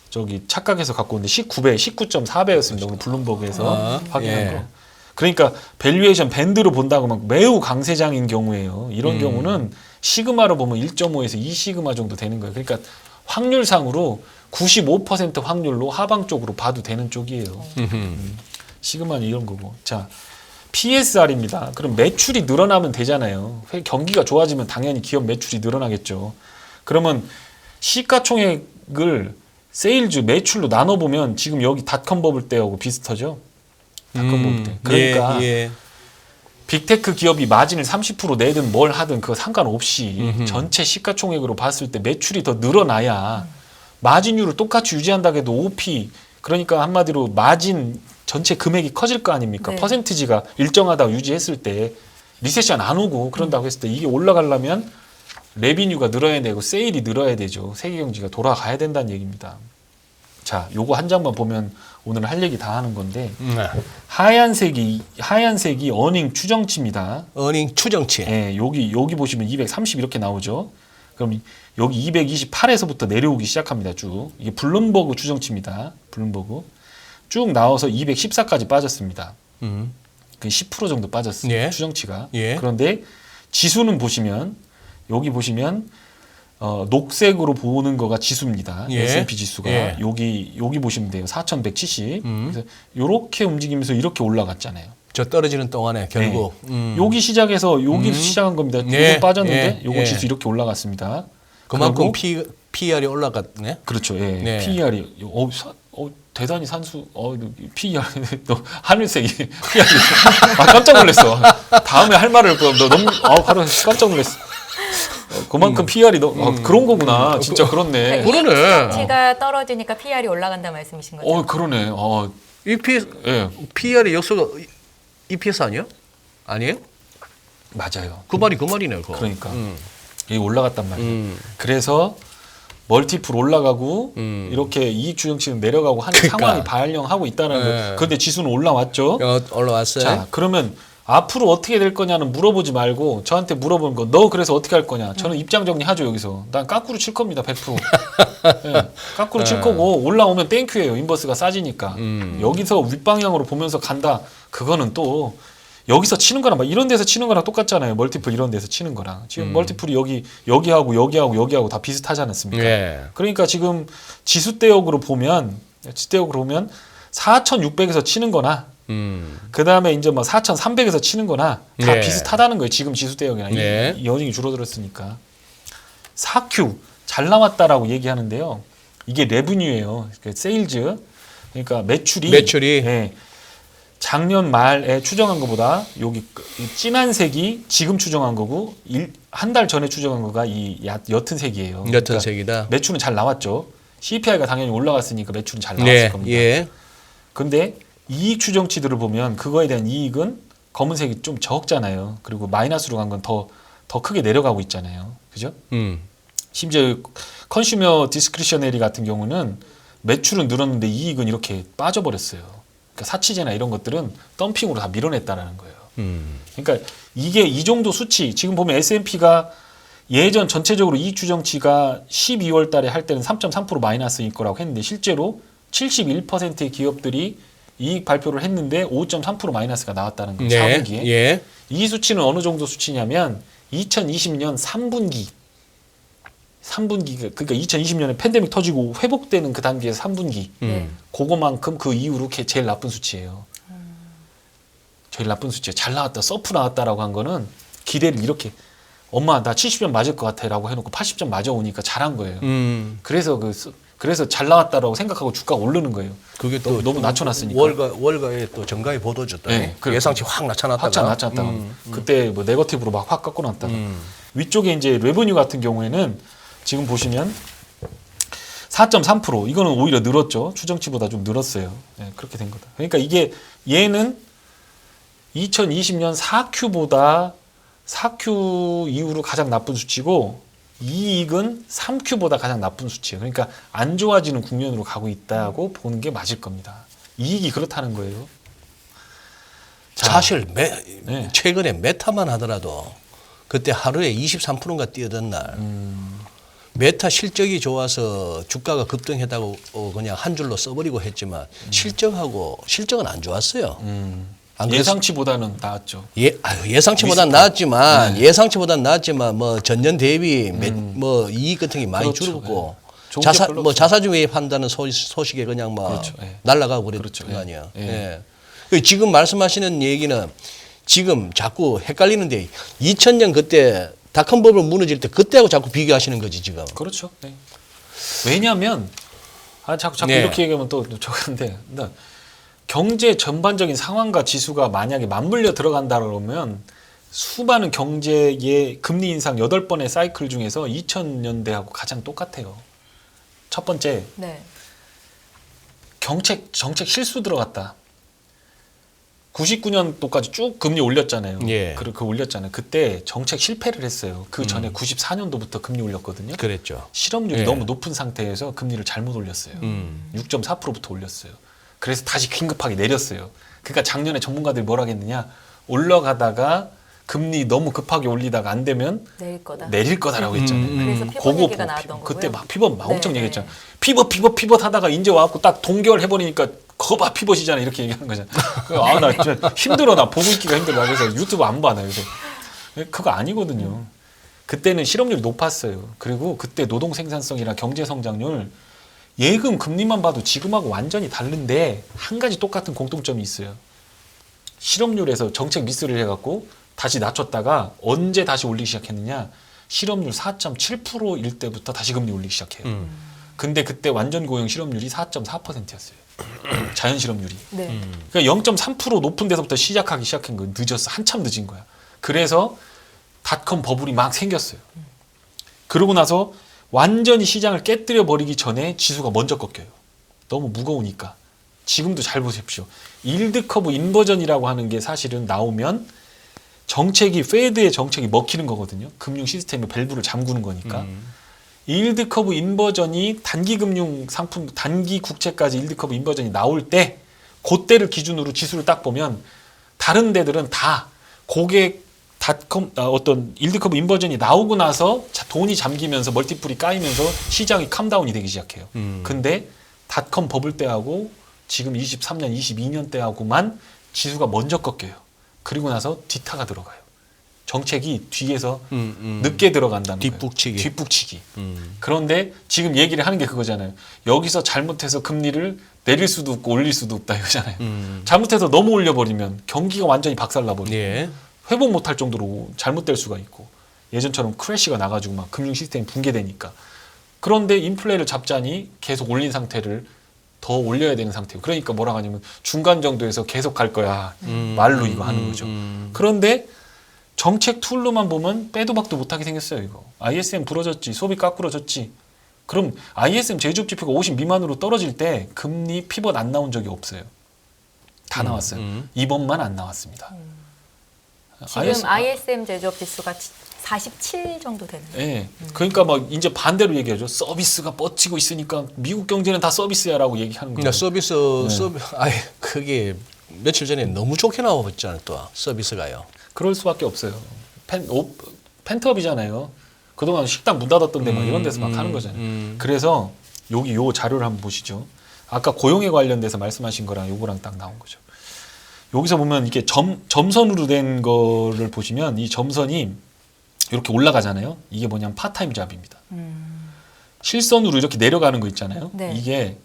저기 착각해서 갖고 온데 19배, 19.4배였습니다. 오늘 블룸버그에서 확인한 예. 거. 그러니까 밸류에이션 밴드로 본다고 막 매우 강세장인 경우에요. 이런 경우는 시그마로 보면 1.5에서 2 시그마 정도 되는 거예요. 그러니까 확률상으로 95% 확률로 하방 쪽으로 봐도 되는 쪽이에요. 시그마는 이런 거고. 자, PSR입니다. 그럼 매출이 늘어나면 되잖아요. 경기가 좋아지면 당연히 기업 매출이 늘어나겠죠. 그러면 시가총액을 세일즈 매출로 나눠보면 지금 여기 닷컴 버블 때하고 비슷하죠. 닷컴 버블 때. 그러니까 예. 빅테크 기업이 마진을 30% 내든 뭘 하든 그거 상관없이 전체 시가총액으로 봤을 때 매출이 더 늘어나야 마진율을 똑같이 유지한다 해도 OP 그러니까 한마디로 마진 전체 금액이 커질 거 아닙니까? 네. 퍼센티지가 일정하다고 유지했을 때 리세션 안 오고 그런다고 했을 때 이게 올라가려면 레비뉴가 늘어야 되고 세일이 늘어야 되죠. 세계 경제가 돌아가야 된다는 얘기입니다. 자, 요거 한 장만 보면 오늘 할 얘기 다 하는 건데 하얀색이 어닝 추정치입니다. 어닝 추정치. 예, 여기 보시면 230 이렇게 나오죠. 그럼 여기 228에서부터 내려오기 시작합니다. 쭉 이게 블룸버그 추정치입니다. 블룸버그 쭉 나와서 214까지 빠졌습니다. 그 10% 정도 빠졌어요. 예. 추정치가. 예. 그런데 지수는 보시면 여기 보시면 녹색으로 보는 거가 지수입니다. 예. S&P 지수가 예. 여기 보시면 돼요. 4,170. 그래서 이렇게 움직이면서 이렇게 올라갔잖아요. 저 떨어지는 동안에 결국 여기 시작해서 여기 시작한 겁니다. 예. 요거 빠졌는데 예. 요거 예. 지수 이렇게 올라갔습니다. 그만큼 그리고 PER이 올라갔네. 그렇죠. 예. 네. PER이 대단히 산수 PER 너 하늘색이 PER 깜짝 놀랐어. 다음에 할 말을 너 너무 바로 깜짝 놀랐어. 그만큼 PER이 그런 거구나. 진짜 그렇네. 그러네. 가치가 떨어지니까 PR이 올라간다 말씀이신 거죠? 그러네. EPS 예. PER의 역수가 EPS 아니에요? 아니에요? 맞아요. 그 말이네, 그거. 그러니까 이게 올라갔단 말이에요. 그래서 멀티플 올라가고 이렇게 이익 추정치는 내려가고 하는 그러니까. 상황이 발령하고 있다는 네. 거. 그런데 지수는 올라왔죠. 올라왔어요. 자, 그러면 앞으로 어떻게 될 거냐는 물어보지 말고 저한테 물어보는 거. 너 그래서 어떻게 할 거냐? 저는 입장 정리하죠 여기서. 난 까꾸로 칠 겁니다 100%. 예, 까꾸로 칠 거고 올라오면 땡큐예요. 인버스가 싸지니까. 여기서 윗방향으로 보면서 간다. 그거는 또 여기서 치는 거랑 막 이런 데서 치는 거랑 똑같잖아요. 멀티플 이런 데서 치는 거랑. 지금 멀티플이 여기하고 다 비슷하지 않았습니까? 예. 그러니까 지금 지수대역으로 보면 4,600에서 치는 거나 그 다음에 이제 뭐 4,300에서 치는 거나 다 네. 비슷하다는 거예요. 지금 지수대역이랑 네. 이 어닝이 줄어들었으니까. 4Q 잘 나왔다라고 얘기하는데요. 이게 레브뉴예요. 세일즈. 그러니까 매출이 예, 작년 말에 추정한 것보다 여기 진한 색이 지금 추정한 거고 한 달 전에 추정한 거가 이 옅은 색이에요. 옅은 색이다. 매출은 잘 나왔죠. CPI가 당연히 올라갔으니까 매출은 잘 나왔을 네. 겁니다. 예. 근데 이익 추정치들을 보면 그거에 대한 이익은 검은색이 좀 적잖아요. 그리고 마이너스로 간 건 더 크게 내려가고 있잖아요. 그죠? 심지어 컨슈머 디스크리셔너리 같은 경우는 매출은 늘었는데 이익은 이렇게 빠져버렸어요. 그러니까 사치제나 이런 것들은 덤핑으로 다 밀어냈다라는 거예요. 그러니까 이게 이 정도 수치, 지금 보면 S&P가 예전 전체적으로 이익 추정치가 12월 달에 할 때는 3.3% 마이너스일 거라고 했는데 실제로 71%의 기업들이 이익 발표를 했는데 5.3% 마이너스가 나왔다는 거예요. 네. 4분기에. 예. 이 수치는 어느 정도 수치냐면 2020년 3분기 그러니까 2020년에 팬데믹 터지고 회복되는 그 단계에서 3분기 네. 그거만큼 그 이후로 제일 나쁜 수치예요. 제일 나쁜 수치예요. 잘 나왔다, 서프 나왔다라고 한 거는 기대를 이렇게 엄마 나 70점 맞을 것 같아라고 해놓고 80점 맞아 오니까 잘한 거예요. 그래서 잘 나왔다라고 생각하고 주가가 오르는 거예요. 그게 또 너무 낮춰놨으니까. 월가에 또 정가에 보도졌다. 네, 그래. 예상치 확 낮춰놨다가. 확 낮춰놨다가 그때 뭐 네거티브로 막 확 깎아놨다가 위쪽에 이제 레버뉴 같은 경우에는 지금 보시면 4.3% 이거는 오히려 늘었죠. 추정치보다 좀 늘었어요. 네, 그렇게 된 거다. 그러니까 이게 얘는 2020년 4Q보다 4Q 이후로 가장 나쁜 수치고 이익은 3Q보다 가장 나쁜 수치예요. 그러니까 안 좋아지는 국면으로 가고 있다고 보는 게 맞을 겁니다. 이익이 그렇다는 거예요. 자, 사실 네. 최근에 메타만 하더라도 그때 하루에 23%인가 뛰어든 날 메타 실적이 좋아서 주가가 급등했다고 그냥 한 줄로 써버리고 했지만 실적은 안 좋았어요. 안 그랬- 예상치보다는 나았죠. 예상치보다는 나았지만 뭐 전년 대비 뭐 이익 같은 게 많이 그렇죠. 줄고 예. 좋은 게 별로 없어요. 자사주 매입한다는 소식에 그냥 막 그렇죠. 예. 날아가고 그랬던 그렇죠. 거 예. 아니에요. 예. 예. 지금 말씀하시는 얘기는 지금 자꾸 헷갈리는데 2000년 그때 닷컴 버블 무너질 때 그때하고 자꾸 비교하시는 거지 지금. 그렇죠. 네. 왜냐하면 자꾸 네. 이렇게 얘기하면 또 저건데 경제 전반적인 상황과 지수가 만약에 맞물려 들어간다 그러면 수많은 경제의 금리 인상 8번의 사이클 중에서 2000년대하고 가장 똑같아요. 첫 번째, 네. 정책 실수 들어갔다. 99년도까지 쭉 금리 올렸잖아요. 예. 그 올렸잖아요. 그때 정책 실패를 했어요. 그 전에 94년도부터 금리 올렸거든요. 그랬죠. 실업률이 예. 너무 높은 상태에서 금리를 잘못 올렸어요. 6.4%부터 올렸어요. 그래서 다시 긴급하게 내렸어요. 그러니까 작년에 전문가들이 뭐라 했느냐. 올라가다가 금리 너무 급하게 올리다가 안 되면 내릴 거다. 라고 했잖아요. 그래서 피벗 그거 얘기가 보고 나왔던 거고요. 그때 막 피벗 막 엄청 네, 얘기했잖아. 피벗 하다가 이제 와갖고 딱 동결 해버리니까 거봐 피벗이잖아 이렇게 얘기하는 거잖아. 나 진짜 힘들어. 나 보고 있기가 힘들어. 그래서 유튜브 안 봐. 나 요새. 그거 아니거든요. 그때는 실업률이 높았어요. 그리고 그때 노동 생산성이랑 경제 성장률 예금 금리만 봐도 지금하고 완전히 다른데 한 가지 똑같은 공통점이 있어요. 실업률에서 정책 미스를 해갖고 다시 낮췄다가 언제 다시 올리기 시작했느냐. 실업률 4.7%일 때부터 다시 금리 올리기 시작해요. 근데 그때 완전 고용 실업률이 4.4%였어요. 자연 실업률이. 네. 그러니까 0.3% 높은 데서부터 시작하기 시작한 거 늦었어. 한참 늦은 거야. 그래서 닷컴 버블이 막 생겼어요. 그러고 나서 완전히 시장을 깨뜨려 버리기 전에 지수가 먼저 꺾여요. 너무 무거우니까. 지금도 잘 보십시오. 일드 커브 인버전이라고 하는 게 사실은 나오면 페드의 정책이 먹히는 거거든요. 금융 시스템의 밸브를 잠그는 거니까. 일드 커브 인버전이 단기 금융 상품, 단기 국채까지 일드 커브 인버전이 나올 때 그때를 기준으로 지수를 딱 보면 다른 데들은 다 어떤 일드 커브 인버전이 나오고 나서 돈이 잠기면서 멀티플이 까이면서 시장이 캄다운이 되기 시작해요. 근데 닷컴 버블 때하고 지금 23년, 22년 때하고만 지수가 먼저 꺾여요. 그리고 나서 뒤타가 들어가요. 정책이 뒤에서 늦게 들어간다는 뒷북치기. 거예요. 뒷북치기. 그런데 지금 얘기를 하는 게 그거잖아요. 여기서 잘못해서 금리를 내릴 수도 없고 올릴 수도 없다 이거잖아요. 잘못해서 너무 올려버리면 경기가 완전히 박살나버리고 예. 회복 못할 정도로 잘못될 수가 있고 예전처럼 크래시가 나가지고 막 금융 시스템이 붕괴되니까. 그런데 인플레를 잡자니 계속 올린 상태를 더 올려야 되는 상태고 그러니까 뭐라고 하냐면 중간 정도에서 계속 갈 거야. 말로 이거 하는 거죠. 그런데 정책 툴로만 보면 빼도 박도 못하게 생겼어요. 이거 ISM 부러졌지, 소비 까꾸러졌지. 그럼 ISM 제조업 지표가 50 미만으로 떨어질 때 금리 피벗 안 나온 적이 없어요. 다 나왔어요. 이번만 안 나왔습니다. 지금 ISM 제조업 지수가 47 정도 되는. 예. 그러니까 막 이제 반대로 얘기하죠. 서비스가 뻗치고 있으니까 미국 경제는 다 서비스야라고 얘기하는 거예요. 그러니까 아예 그게 며칠 전에 너무 좋게 나왔잖아요. 또 서비스가요. 그럴 수밖에 없어요. 펜트업이잖아요. 그동안 식당 문 닫았던데 막 이런 데서 막 하는 거잖아요. 그래서 여기 요 자료를 한번 보시죠. 아까 고용에 관련돼서 말씀하신 거랑 요거랑 딱 나온 거죠. 여기서 보면 이게 점선으로 된 거를 보시면 이 점선이 이렇게 올라가잖아요. 이게 뭐냐면 파타임 잡입니다. 실선으로 이렇게 내려가는 거 있잖아요. 네. 이게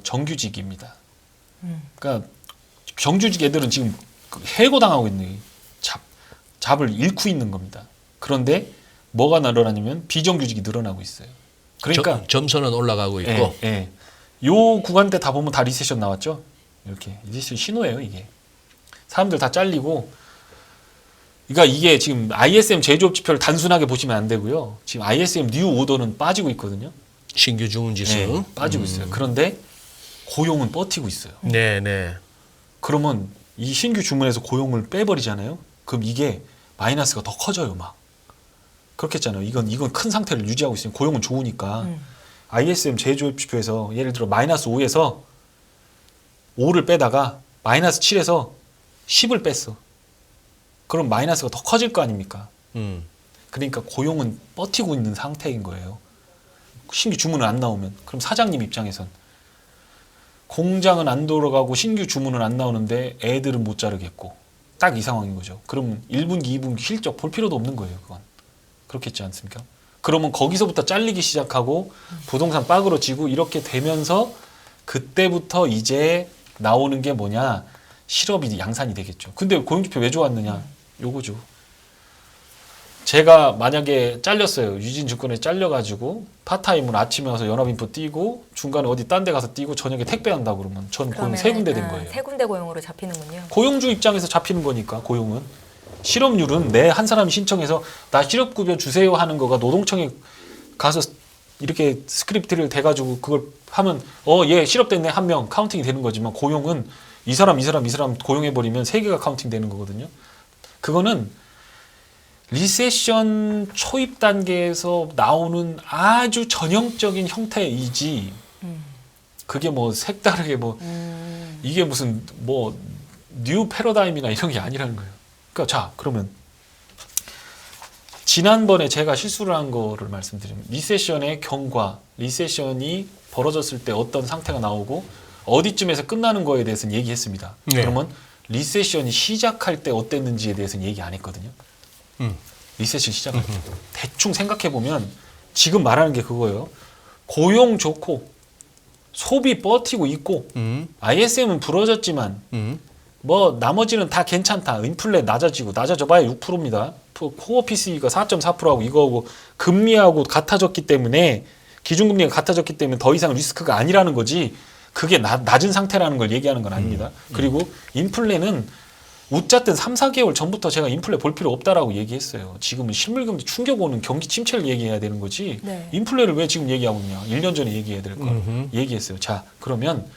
정규직입니다. 그러니까 정규직 애들은 지금 해고당하고 있는 잡을 잃고 있는 겁니다. 그런데 뭐가 늘어나냐면 비정규직이 늘어나고 있어요. 그러니까 점선은 올라가고 있고 예, 예. 요 구간대 다 보면 다 리세션 나왔죠. 이렇게 리세션 신호예요. 이게 사람들 다 잘리고. 그러니까 이게 지금 ISM 제조업 지표를 단순하게 보시면 안 되고요. 지금 ISM 뉴 오더는 빠지고 있거든요. 신규 주문 지수 예, 빠지고 있어요. 그런데 고용은 버티고 있어요. 네, 네. 그러면 이 신규 주문에서 고용을 빼버리잖아요. 그럼 이게 마이너스가 더 커져요, 막. 그렇겠잖아요. 이건 큰 상태를 유지하고 있으니 고용은 좋으니까. ISM 제조업 지표에서 예를 들어 마이너스 5에서 5를 빼다가 마이너스 7에서 10을 뺐어. 그럼 마이너스가 더 커질 거 아닙니까? 그러니까 고용은 버티고 있는 상태인 거예요. 신규 주문은 안 나오면. 그럼 사장님 입장에선 공장은 안 돌아가고 신규 주문은 안 나오는데 애들은 못 자르겠고 딱 이 상황인 거죠. 그럼 1분기, 2분기 실적 볼 필요도 없는 거예요. 그건. 그렇겠지 않습니까? 그러면 거기서부터 잘리기 시작하고 부동산 빠그러지고 이렇게 되면서 그때부터 이제 나오는 게 뭐냐? 실업이 양산이 되겠죠. 근데 고용지표 왜 좋았느냐? 요거죠. 제가 만약에 잘렸어요. 유진증권에 잘려가지고 파타임으로 아침에 와서 연합인포 뛰고 중간에 어디 딴 데 가서 뛰고 저녁에 택배한다고 그러면 저는 고용 세 군데 된 거예요. 세 군데 고용으로 잡히는군요. 고용주 입장에서 잡히는 거니까 고용은. 실업률은 내 한 사람이 신청해서 나 실업급여 주세요 하는 거가 노동청에 가서 이렇게 스크립트를 대가지고 그걸 하면 얘 실업됐네 한 명 카운팅이 되는 거지만 고용은 이 사람 고용해버리면 세 개가 카운팅 되는 거거든요. 그거는 리세션 초입 단계에서 나오는 아주 전형적인 형태이지 그게 뭐 색다르게 뭐 이게 무슨 뭐 뉴 패러다임이나 이런 게 아니라는 거예요. 그러니까 자 그러면 지난번에 제가 실수를 한 거를 말씀드리면 리세션의 경과, 리세션이 벌어졌을 때 어떤 상태가 나오고 어디쯤에서 끝나는 거에 대해서는 얘기했습니다. 네. 그러면 리세션이 시작할 때 어땠는지에 대해서는 얘기 안 했거든요. 리세션 시작할 때. 대충 생각해보면 지금 말하는 게 그거예요. 고용 좋고 소비 버티고 있고 ISM은 부러졌지만 뭐 나머지는 다 괜찮다. 인플레 낮아져봐야 6%입니다. 코어 PC가 4.4%하고 이거하고 금리하고 같아졌기 때문에 기준금리가 같아졌기 때문에 더 이상 리스크가 아니라는 거지 그게 낮은 상태라는 걸 얘기하는 건 아닙니다. 그리고 인플레는 웃잣든 3, 4개월 전부터 제가 인플레 볼 필요 없다라고 얘기했어요. 지금은 실물경제 충격 오는 경기 침체를 얘기해야 되는 거지 네. 인플레를 왜 지금 얘기하고 있냐. 1년 전에 얘기해야 될 걸 얘기했어요. 자 그러면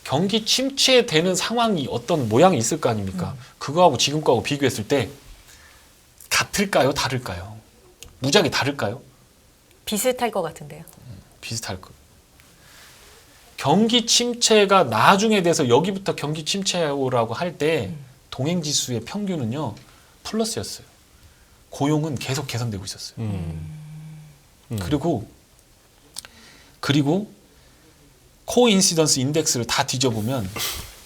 경기 침체되는 상황이 어떤 모양이 있을 거 아닙니까? 그거하고 지금 거하고 비교했을 때 같을까요? 다를까요? 무작위 다를까요? 비슷할 것 같은데요. 비슷할 거. 경기 침체가 나중에 돼서 여기부터 경기 침체라고 할 때 동행지수의 평균은요 플러스였어요. 고용은 계속 개선되고 있었어요. 그리고 코인시던스 인덱스를 다 뒤져보면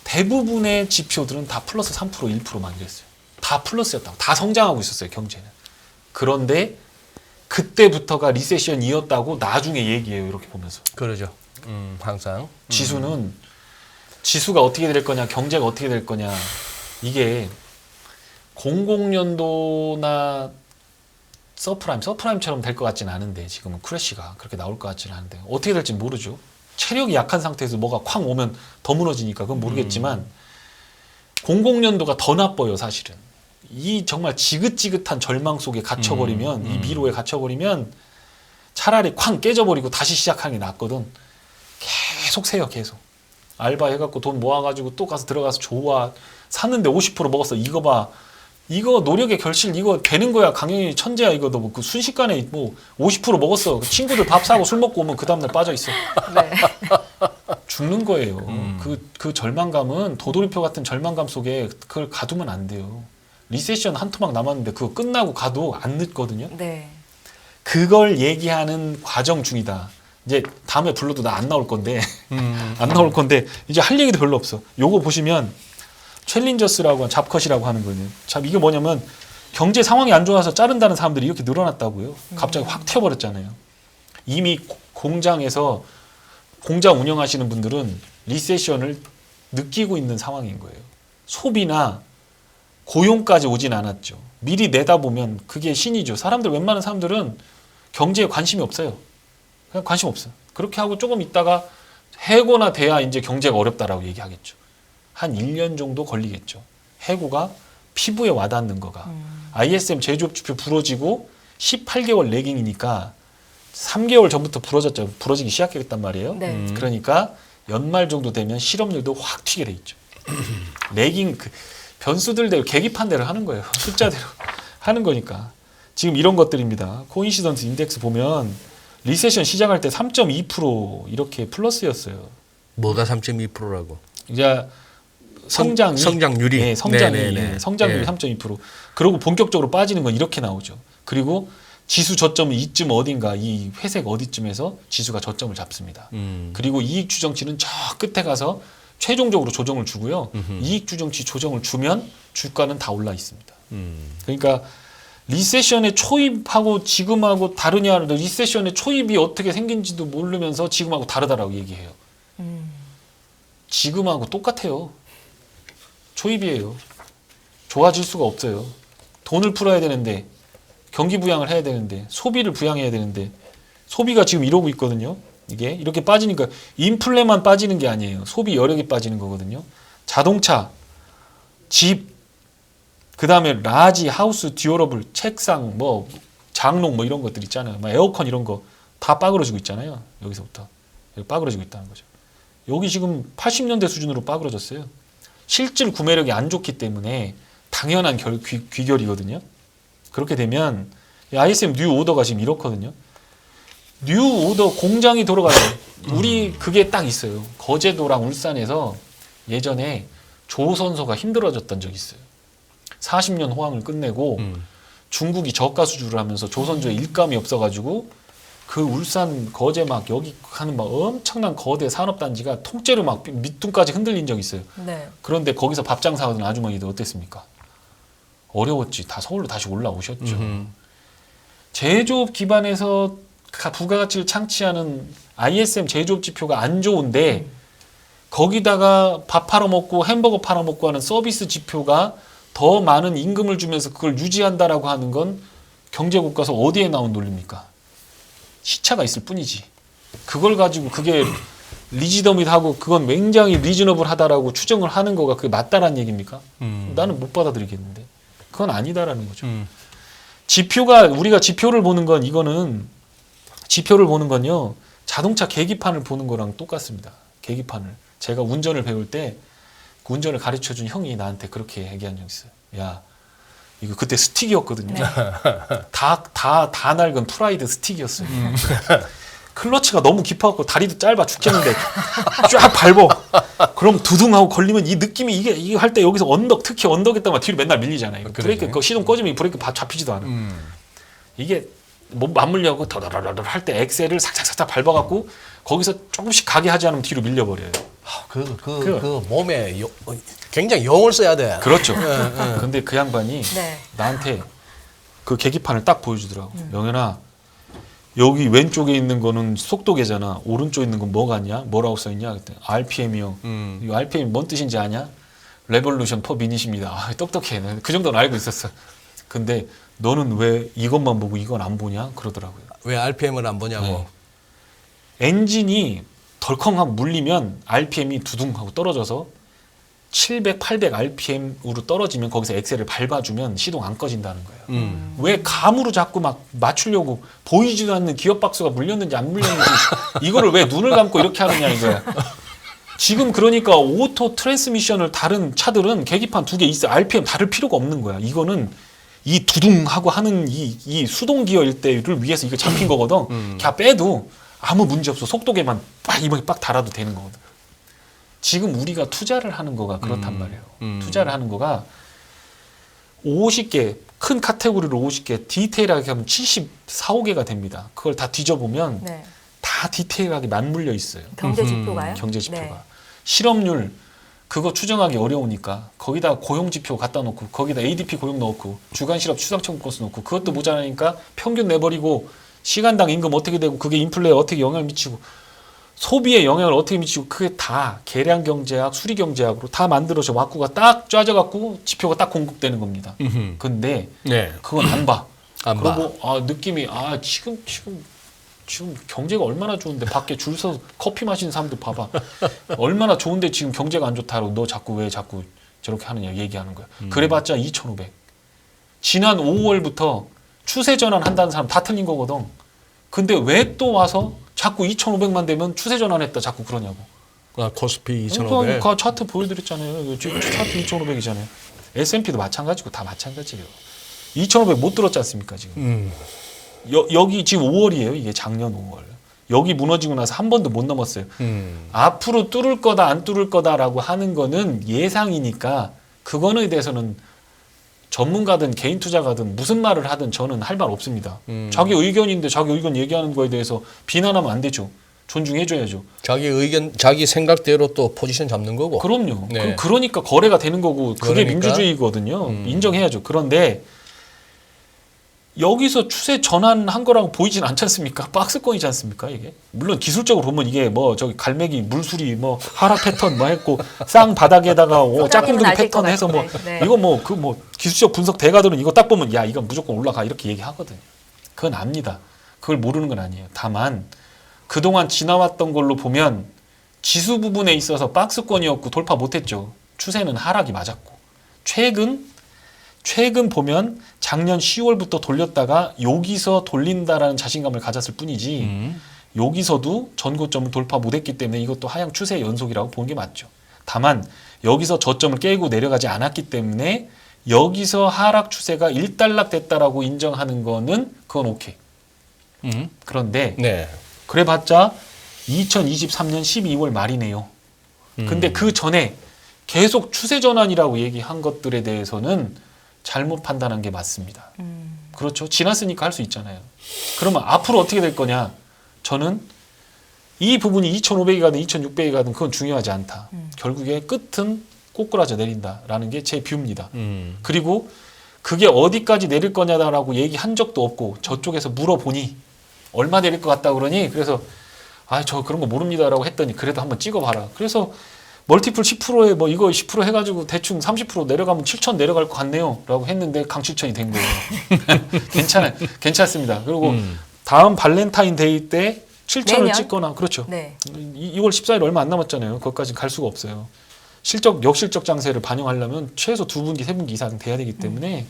대부분의 지표들은 다 플러스 3%, 1%만 이랬어요. 다 플러스였다고. 다 성장하고 있었어요, 경제는. 그런데 그때부터가 리세션이었다고 나중에 얘기해요, 이렇게 보면서. 그러죠. 항상. 지수가 어떻게 될 거냐, 경제가 어떻게 될 거냐. 이게 00년도나 서프라임처럼 될 것 같지는 않은데 지금은 크래시가 그렇게 나올 것 같지는 않은데 어떻게 될지 모르죠. 체력이 약한 상태에서 뭐가 쾅 오면 더 무너지니까 그건 모르겠지만 00년도가 더 나빠요 사실은. 이 정말 지긋지긋한 절망 속에 갇혀버리면 이 미로에 갇혀버리면 차라리 쾅 깨져버리고 다시 시작하는 게 낫거든. 계속 세요 계속. 알바 해갖고 돈 모아가지고 또 가서 들어가서 좋아 샀는데 50% 먹었어. 이거 봐 이거 노력의 결실 이거 되는 거야. 강영이 천재야. 이거 너 그 순식간에 뭐 50% 먹었어. 친구들 밥 사고 술 먹고 오면 그 다음날 빠져 있어. 네. 죽는 거예요. 그 절망감은 도돌이표 같은 절망감 속에 그걸 가두면 안 돼요. 리세션 한 토막 남았는데 그거 끝나고 가도 안 늦거든요. 네. 그걸 얘기하는 과정 중이다. 이제 다음에 불러도 나 안 나올 건데 안 나올 건데 이제 할 얘기도 별로 없어. 요거 보시면 챌린저스라고 잡컷이라고 하는 거예요. 참 이게 뭐냐면 경제 상황이 안 좋아서 자른다는 사람들이 이렇게 늘어났다고요. 갑자기 확 튀어버렸잖아요. 이미 공장에서 공장 운영하시는 분들은 리세션을 느끼고 있는 상황인 거예요. 소비나 고용까지 오진 않았죠. 미리 내다보면 그게 신이죠. 사람들 웬만한 사람들은 경제에 관심이 없어요. 그냥 관심 없어요. 그렇게 하고 조금 있다가 해고나 돼야 이제 경제가 어렵다라고 얘기하겠죠. 한 1년 정도 걸리겠죠. 해고가 피부에 와닿는 거가. ISM 제조업 지표 부러지고 18개월 레깅이니까 3개월 전부터 부러지기 시작했단 말이에요. 네. 그러니까 연말 정도 되면 실업률도 확 튀게 돼 있죠. 레깅 그 변수들대로 계기판대로 하는 거예요. 숫자대로 하는 거니까. 지금 이런 것들입니다. 코인시던스 인덱스 보면 리세션 시작할 때 3.2% 이렇게 플러스였어요. 뭐가 3.2%라고? 이제 성장률이 네, 성장률이 3.2%. 그리고 본격적으로 빠지는 건 이렇게 나오죠. 그리고 지수 저점은 이쯤 어딘가 이 회색 어디쯤에서 지수가 저점을 잡습니다. 그리고 이익 추정치는 저 끝에 가서 최종적으로 조정을 주고요. 이익 추정치 조정을 주면 주가는 다 올라 있습니다. 그러니까 리세션의 초입하고 지금하고 다르냐? 리세션의 초입이 어떻게 생긴지도 모르면서 지금하고 다르다라고 얘기해요. 지금하고 똑같아요. 초입이에요. 좋아질 수가 없어요. 돈을 풀어야 되는데 경기 부양을 해야 되는데 소비를 부양해야 되는데 소비가 지금 이러고 있거든요. 이게 이렇게 빠지니까 인플레만 빠지는 게 아니에요. 소비 여력이 빠지는 거거든요. 자동차, 집, 그 다음에 라지, 하우스, 듀어러블, 책상, 뭐 장롱 뭐 이런 것들 있잖아요. 막 에어컨 이런 거 다 빠그러지고 있잖아요. 여기서부터 여기 빠그러지고 있다는 거죠. 여기 지금 80년대 수준으로 빠그러졌어요. 실질 구매력이 안 좋기 때문에 당연한 귀결이거든요. 그렇게 되면 ISM 뉴 오더가 지금 이렇거든요. 뉴 오더 공장이 돌아가요. 우리 그게 딱 있어요. 거제도랑 울산에서 예전에 조선소가 힘들어졌던 적이 있어요. 40년 호황을 끝내고 중국이 저가 수주를 하면서 조선소에 일감이 없어가지고 그 울산 거제 막 여기 하는 막 엄청난 거대 산업단지가 통째로 막 밑둥까지 흔들린 적이 있어요. 네. 그런데 거기서 밥 장사하던 아주머니들 어땠습니까? 어려웠지. 다 서울로 다시 올라오셨죠. 제조업 기반에서 부가가치를 창취하는 ISM 제조업 지표가 안 좋은데 거기다가 밥 팔아먹고 햄버거 팔아먹고 하는 서비스 지표가 더 많은 임금을 주면서 그걸 유지한다라고 하는 건 경제국가서 어디에 나온 논리입니까? 시차가 있을 뿐이지. 그걸 가지고 그게 리지더밋하고 그건 굉장히 리즈너블하다라고 추정을 하는 거가 그게 맞다라는 얘기입니까? 나는 못 받아들이겠는데. 그건 아니다라는 거죠. 지표가 우리가 지표를 보는 건 이거는 지표를 보는 건요. 자동차 계기판을 보는 거랑 똑같습니다. 계기판을. 제가 운전을 배울 때 그 운전을 가르쳐준 형이 나한테 그렇게 얘기한 적 있어요. 야, 이거 그때 스틱이었거든요. 네. 다 낡은 프라이드 스틱이었어요. 클러치가 너무 깊어갖고 다리도 짧아 죽겠는데 쫙 밟어. 그럼 두둥하고 걸리면 이 느낌이 이게 할 때 여기서 언덕 특히 언덕에다가 뒤로 맨날 밀리잖아요. 브레이크 그 시동 꺼지면 이 브레이크 잡히지도 않아. 이게 뭐 맞물려고 더더더더 할 때 엑셀을 삭삭삭삭 밟아갖고 거기서 조금씩 가게 하지 않으면 뒤로 밀려버려요. 그 몸에 굉장히 영을 써야 돼. 그렇죠. 근데 그 양반이 네. 나한테 그 계기판을 딱 보여주더라고. 영현아, 여기 왼쪽에 있는 거는 속도계잖아. 오른쪽에 있는 건 뭐 같냐? 뭐라고 써있냐? 그때 RPM이요. 이 RPM이 뭔 뜻인지 아냐? 레볼루션 퍼 미닛입니다. 아, 똑똑해. 그 정도는 알고 있었어. 근데 너는 왜 이것만 보고 이건 안 보냐? 그러더라고요. 왜 RPM을 안 보냐고. 네. 엔진이 덜컹하고 물리면 RPM이 두둥하고 떨어져서 700, 800 RPM으로 떨어지면 거기서 엑셀을 밟아주면 시동 안 꺼진다는 거예요. 왜 감으로 자꾸 막 맞추려고 보이지도 않는 기업 박수가 물렸는지 안 물렸는지 이거를 왜 눈을 감고 이렇게 하느냐 이거야. 지금 그러니까 오토 트랜스미션을 다른 차들은 계기판 2개 있어 RPM 다를 필요가 없는 거야. 이거는 이 두둥하고 하는 이 수동 기어일 때를 위해서 이거 잡힌 거거든. 그냥 빼도 아무 문제 없어. 속도계만 빡 이번에 빡 달아도 되는 거거든. 지금 우리가 투자를 하는 거가 그렇단 말이에요. 투자를 하는 거가 50개 큰 카테고리로 50개 디테일하게 하면 74, 5개가 됩니다. 그걸 다 뒤져보면 네. 다 디테일하게 맞물려 있어요. 경제 지표가요? 경제 지표가. 네. 실업률 그거 추정하기 어려우니까 거기다 고용 지표 갖다 놓고 거기다 ADP 고용 넣고 주간 실업 추상청 건수 넣고 그것도 모자라니까 평균 내버리고 시간당 임금 어떻게 되고 그게 인플레에 어떻게 영향을 미치고 소비에 영향을 어떻게 미치고 그게 다 계량 경제학, 수리 경제학으로 다 만들어져 와꾸가 딱 짜져 갖고 지표가 딱 공급되는 겁니다. 근데 네. 그건 안 봐. 안 봐. 그리고 느낌이 지금 경제가 얼마나 좋은데 밖에 줄 서서 커피 마시는 사람들 봐봐. 얼마나 좋은데 지금 경제가 안 좋다고 너 자꾸 왜 자꾸 저렇게 하느냐 얘기하는 거야. 그래봤자 2,500. 지난 5월부터 추세 전환 한다는 사람 다 틀린 거거든. 근데 왜 또 와서 자꾸 2,500만 되면 추세 전환했다 자꾸 그러냐고. 코스피 2,500. 그러니까 차트 보여드렸잖아요. 지금 차트 2,500이잖아요. S&P도 마찬가지고 다 마찬가지예요. 2,500 못 들었지 않습니까 지금. 여기 지금 5월이에요. 이게 작년 5월. 여기 무너지고 나서 한 번도 못 넘었어요. 앞으로 뚫을 거다 안 뚫을 거다라고 하는 거는 예상이니까 그거에 대해서는 전문가든 개인 투자가든 무슨 말을 하든 저는 할 말 없습니다. 자기 의견인데 자기 의견 얘기하는 거에 대해서 비난하면 안 되죠. 존중해줘야죠. 자기 의견, 자기 생각대로 또 포지션 잡는 거고. 그럼요. 네. 그러니까 거래가 되는 거고 그게 그러니까. 민주주의거든요. 인정해야죠. 그런데 여기서 추세 전환한 거라고 보이진 않지 않습니까? 박스권이지 않습니까? 이게 물론 기술적으로 보면 이게 뭐 저기 갈매기 물수리 뭐 하락 패턴 뭐 했고 쌍 바닥에다가 짝꿍둥이 아실 패턴 것 해서 뭐 같은데. 네. 이거 뭐 그 뭐 기술적 분석 대가들은 이거 딱 보면 야 이건 무조건 올라가 이렇게 얘기하거든요. 그건 압니다. 그걸 모르는 건 아니에요. 다만 그동안 지나왔던 걸로 보면 지수 부분에 있어서 박스권이었고 돌파 못했죠. 추세는 하락이 맞았고 최근 보면 작년 10월부터 돌렸다가 여기서 돌린다라는 자신감을 가졌을 뿐이지 여기서도 전고점을 돌파 못했기 때문에 이것도 하향 추세 연속이라고 보는 게 맞죠. 다만 여기서 저점을 깨고 내려가지 않았기 때문에 여기서 하락 추세가 일단락 됐다라고 인정하는 거는 그건 오케이. 그런데 네. 그래봤자 2023년 12월 말이네요. 근데 그 전에 계속 추세 전환이라고 얘기한 것들에 대해서는 잘못 판단한 게 맞습니다. 그렇죠. 지났으니까 할 수 있잖아요. 그러면 앞으로 어떻게 될 거냐? 저는 이 부분이 2,500이 가든 2,600이 가든 그건 중요하지 않다. 결국에 끝은 꼬꾸라져 내린다라는 게 제 뷰입니다. 그리고 그게 어디까지 내릴 거냐라고 얘기한 적도 없고 저쪽에서 물어보니 얼마 내릴 것 같다 그러니 그래서 저 그런 거 모릅니다라고 했더니 그래도 한번 찍어봐라. 그래서 멀티플 10%에 뭐 이거 10% 해가지고 대충 30% 내려가면 7천 내려갈 것 같네요라고 했는데 강칠천이 된 거예요. 괜찮습니다. 그리고 다음 발렌타인데이 때 7천을 내년? 찍거나 그렇죠. 네. 2월 14일 얼마 안 남았잖아요. 거기까지 갈 수가 없어요. 역실적 장세를 반영하려면 최소 2분기, 3분기 이상 돼야 되기 때문에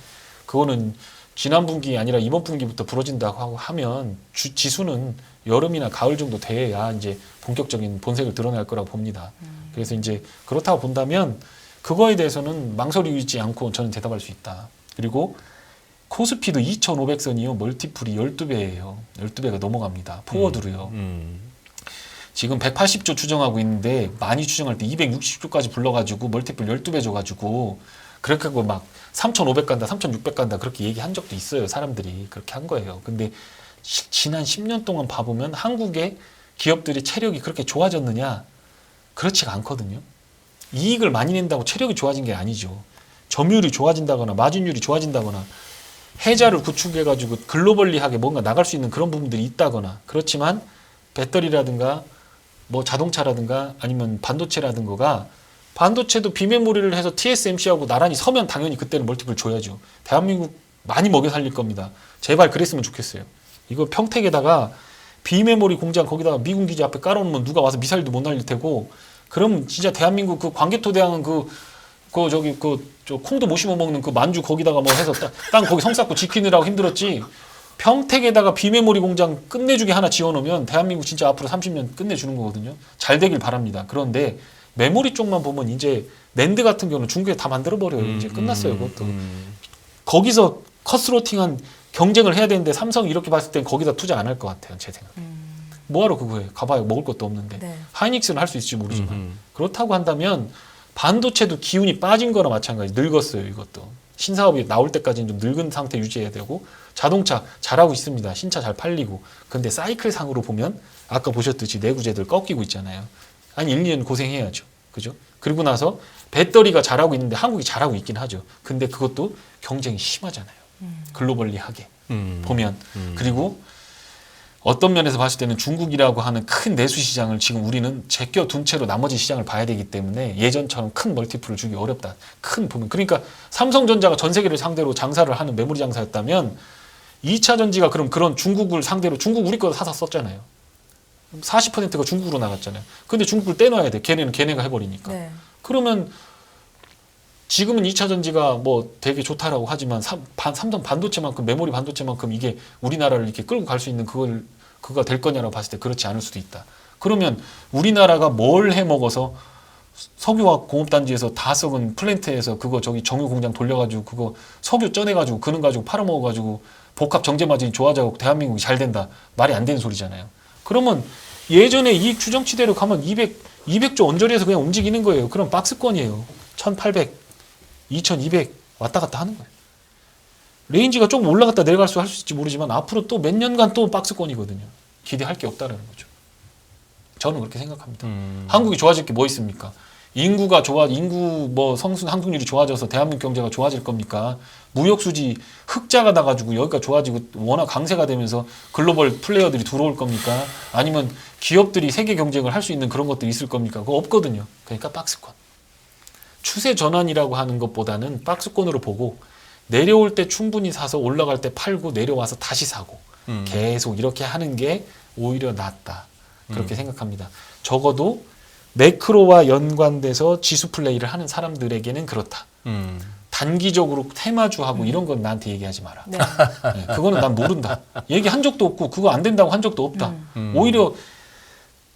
그거는 지난 분기 아니라 이번 분기부터 부러진다고 하면 지수는 여름이나 가을 정도 돼야 이제 본격적인 본색을 드러낼 거라고 봅니다. 그래서 이제 그렇다고 본다면 그거에 대해서는 망설이지 않고 저는 대답할 수 있다. 그리고 코스피도 2,500선이요. 멀티플이 12배예요. 12배가 넘어갑니다. 포워드로요. 지금 180조 추정하고 있는데 많이 추정할 때 260조까지 불러가지고 멀티플 12배 줘가지고 그렇게 하고 막 3,500 간다, 3,600 간다 그렇게 얘기한 적도 있어요. 사람들이 그렇게 한 거예요. 근데 지난 10년 동안 봐보면 한국의 기업들이 체력이 그렇게 좋아졌느냐? 그렇지가 않거든요. 이익을 많이 낸다고 체력이 좋아진 게 아니죠. 점유율이 좋아진다거나 마진율이 좋아진다거나 해자를 구축해가지고 글로벌리하게 뭔가 나갈 수 있는 그런 부분들이 있다거나 그렇지만 배터리라든가 뭐 자동차라든가 아니면 반도체라든가가 반도체도 비메모리를 해서 TSMC하고 나란히 서면 당연히 그때는 멀티플 줘야죠. 대한민국 많이 먹여 살릴 겁니다. 제발 그랬으면 좋겠어요. 이거 평택에다가 비메모리 공장 거기다가 미군 기지 앞에 깔아놓으면 누가 와서 미사일도 못 날릴 테고 그럼 진짜 대한민국 그 광개토대왕은 저 콩도 못 심어 먹는 그 만주 거기다가 뭐 해서 땅 거기 성 쌓고 지키느라고 힘들었지. 평택에다가 비메모리 공장 끝내주게 하나 지어놓으면 대한민국 진짜 앞으로 30년 끝내주는 거거든요. 잘 되길 바랍니다. 그런데 메모리 쪽만 보면 이제 낸드 같은 경우는 중국에 다 만들어 버려요. 이제 끝났어요. 그것도 거기서 커스로팅한 경쟁을 해야 되는데 삼성이 이렇게 봤을 땐 거기다 투자 안 할 것 같아요. 제 생각에. 뭐하러 그거 해? 가봐야 먹을 것도 없는데. 네. 하이닉스는 할 수 있을지 모르지만 그렇다고 한다면 반도체도 기운이 빠진 거나 마찬가지. 늙었어요. 이것도. 신사업이 나올 때까지는 좀 늙은 상태 유지해야 되고 자동차 잘하고 있습니다. 신차 잘 팔리고. 근데 사이클 상으로 보면 아까 보셨듯이 내구재들 꺾이고 있잖아요. 아니 1, 2년 고생해야죠. 그죠? 그리고 나서 배터리가 잘하고 있는데 한국이 잘하고 있긴 하죠. 근데 그것도 경쟁이 심하잖아요. 글로벌리하게 보면. 그리고 어떤 면에서 봤을 때는 중국이라고 하는 큰 내수 시장을 지금 우리는 제껴둔 채로 나머지 시장을 봐야 되기 때문에 예전처럼 큰 멀티플을 주기 어렵다. 큰 부분. 그러니까 삼성전자가 전 세계를 상대로 장사를 하는 메모리 장사였다면 2차 전지가 그럼 그런 중국을 상대로 중국 우리 거 사서 썼잖아요. 40%가 중국으로 나갔잖아요. 근데 중국을 떼놔야 돼. 걔네는 걔네가 해버리니까. 네. 그러면 지금은 2차 전지가 뭐 되게 좋다라고 하지만 삼성 반도체만큼 메모리 반도체만큼 이게 우리나라를 이렇게 끌고 갈 수 있는 그거가 될 거냐라고 봤을 때 그렇지 않을 수도 있다. 그러면 우리나라가 뭘 해 먹어서 석유화학 공업단지에서 다 썩은 플랜트에서 그거 저기 정유 공장 돌려가지고 그거 석유 쪄내가지고 그는 가지고 팔아먹어가지고 복합 정제 마진이 좋아져서 대한민국이 잘 된다. 말이 안 되는 소리잖아요. 그러면 예전에 이익 추정치대로 가면 200조 언저리에서 그냥 움직이는 거예요. 그럼 박스권이에요. 1800, 2200 왔다 갔다 하는 거예요. 레인지가 조금 올라갔다 내려갈 수 있을지 모르지만 앞으로 또 몇 년간 또 박스권이거든요. 기대할 게 없다라는 거죠. 저는 그렇게 생각합니다. 한국이 좋아질 게 뭐 있습니까? 인구 뭐 항승률이 좋아져서 대한민국 경제가 좋아질 겁니까? 무역 수지 흑자가 나가지고 여기가 좋아지고 워낙 강세가 되면서 글로벌 플레이어들이 들어올 겁니까? 아니면 기업들이 세계 경쟁을 할 수 있는 그런 것들이 있을 겁니까? 그거 없거든요. 그러니까 박스권. 추세 전환이라고 하는 것보다는 박스권으로 보고 내려올 때 충분히 사서 올라갈 때 팔고 내려와서 다시 사고 계속 이렇게 하는 게 오히려 낫다. 그렇게 생각합니다. 적어도 매크로와 연관돼서 지수 플레이를 하는 사람들에게는 그렇다. 단기적으로 테마주하고 이런 건 나한테 얘기하지 마라. 네. 네, 그거는 난 모른다. 얘기한 적도 없고 그거 안 된다고 한 적도 없다. 오히려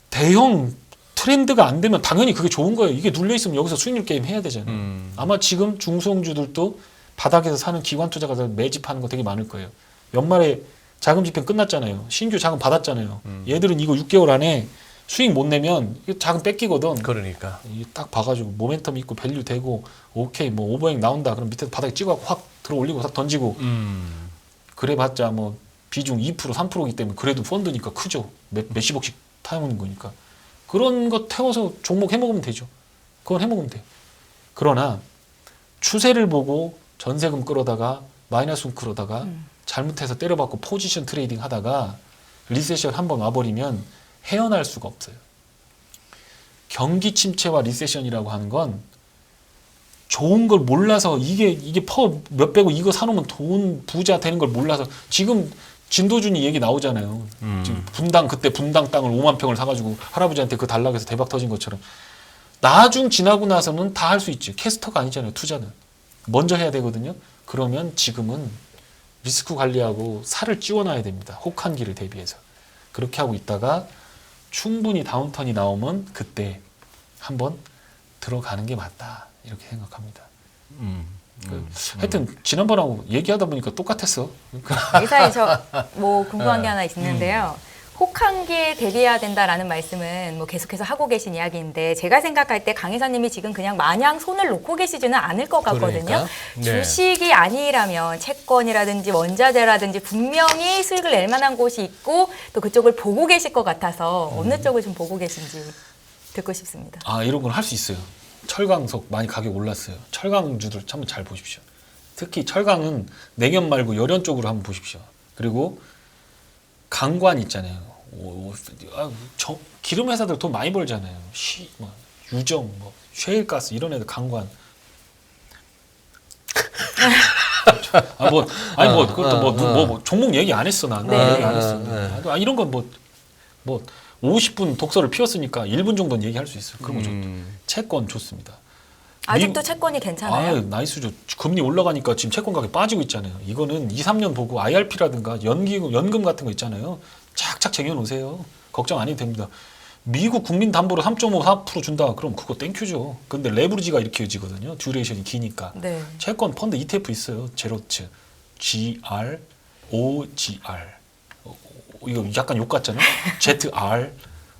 대형 트렌드가 안 되면 당연히 그게 좋은 거예요. 이게 눌려있으면 여기서 수익률 게임 해야 되잖아요. 아마 지금 중소형주들도 바닥에서 사는 기관 투자가들 매집하는 거 되게 많을 거예요. 연말에 자금 집행 끝났잖아요. 신규 자금 받았잖아요. 얘들은 이거 6개월 안에 수익 못 내면 자금 뺏기거든. 그러니까. 딱 봐가지고 모멘텀 있고 밸류 되고 오케이 뭐 오버행 나온다. 그럼 밑에서 바닥에 찍어갖고 확 들어 올리고 싹 던지고 그래봤자 뭐 비중 2% 3%이기 때문에 그래도 펀드니까 크죠. 몇십억씩 타먹는 거니까. 그런 거 태워서 종목 해먹으면 되죠. 그건 해먹으면 돼. 그러나 추세를 보고 전세금 끌어다가 마이너스 끌어다가 잘못해서 때려받고 포지션 트레이딩 하다가 리세션 한번 와버리면 헤어날 수가 없어요. 경기 침체와 리세션이라고 하는 건 좋은 걸 몰라서 이게 퍼 몇백억 이거 사놓으면 돈 부자 되는 걸 몰라서 지금 진도준이 얘기 나오잖아요. 지금 그때 분당 땅을 5만 평을 사가지고 할아버지한테 그 달라고 해서 대박 터진 것처럼 나중 지나고 나서는 다 할 수 있지. 캐스터가 아니잖아요. 투자는. 먼저 해야 되거든요. 그러면 지금은 리스크 관리하고 살을 찌워놔야 됩니다. 혹한기를 대비해서. 그렇게 하고 있다가 충분히 다운턴이 나오면 그때 한번 들어가는 게 맞다. 이렇게 생각합니다. 하여튼 지난번하고 얘기하다 보니까 똑같았어. 이사에 저 뭐 궁금한 게 하나 있는데요. 혹한기에 대비해야 된다라는 말씀은 뭐 계속해서 하고 계신 이야기인데 제가 생각할 때 강 이사님이 지금 그냥 마냥 손을 놓고 계시지는 않을 것 같거든요. 그러니까? 네. 주식이 아니라면 채권이라든지 원자재라든지 분명히 수익을 낼 만한 곳이 있고 또 그쪽을 보고 계실 것 같아서 어느 쪽을 좀 보고 계신지 듣고 싶습니다. 아, 이런 건 할 수 있어요. 철강석 많이 가격 올랐어요. 철강주들 한번 잘 보십시오. 특히 철강은 내년 말고 열연 쪽으로 한번 보십시오. 그리고 강관 있잖아요. 기름 회사들 돈 많이 벌잖아요. 유정, 셰일가스 이런 애들 강관. 그것도 종목 얘기 안 했어 난. 네. 얘기 안 했어. 이런 건 50분 독서를 피웠으니까 1분 정도는 얘기할 수 있어요. 그런 거 좋다. 채권 좋습니다. 아직도 채권이 괜찮아요? 나이스죠. 금리 올라가니까 지금 채권 가격이 빠지고 있잖아요. 이거는 2, 3년 보고 IRP라든가 연금 같은 거 있잖아요. 착착 쟁여놓으세요. 걱정 안 해도 됩니다. 미국 국민 담보로 3.54% 준다. 그럼 그거 땡큐죠. 근데 레버리지가 이렇게 이어지거든요. 듀레이션이 기니까. 네. 채권 펀드 ETF 있어요. 제로츠, GR, OGR. 이거 약간 욕 같잖아요. ZR,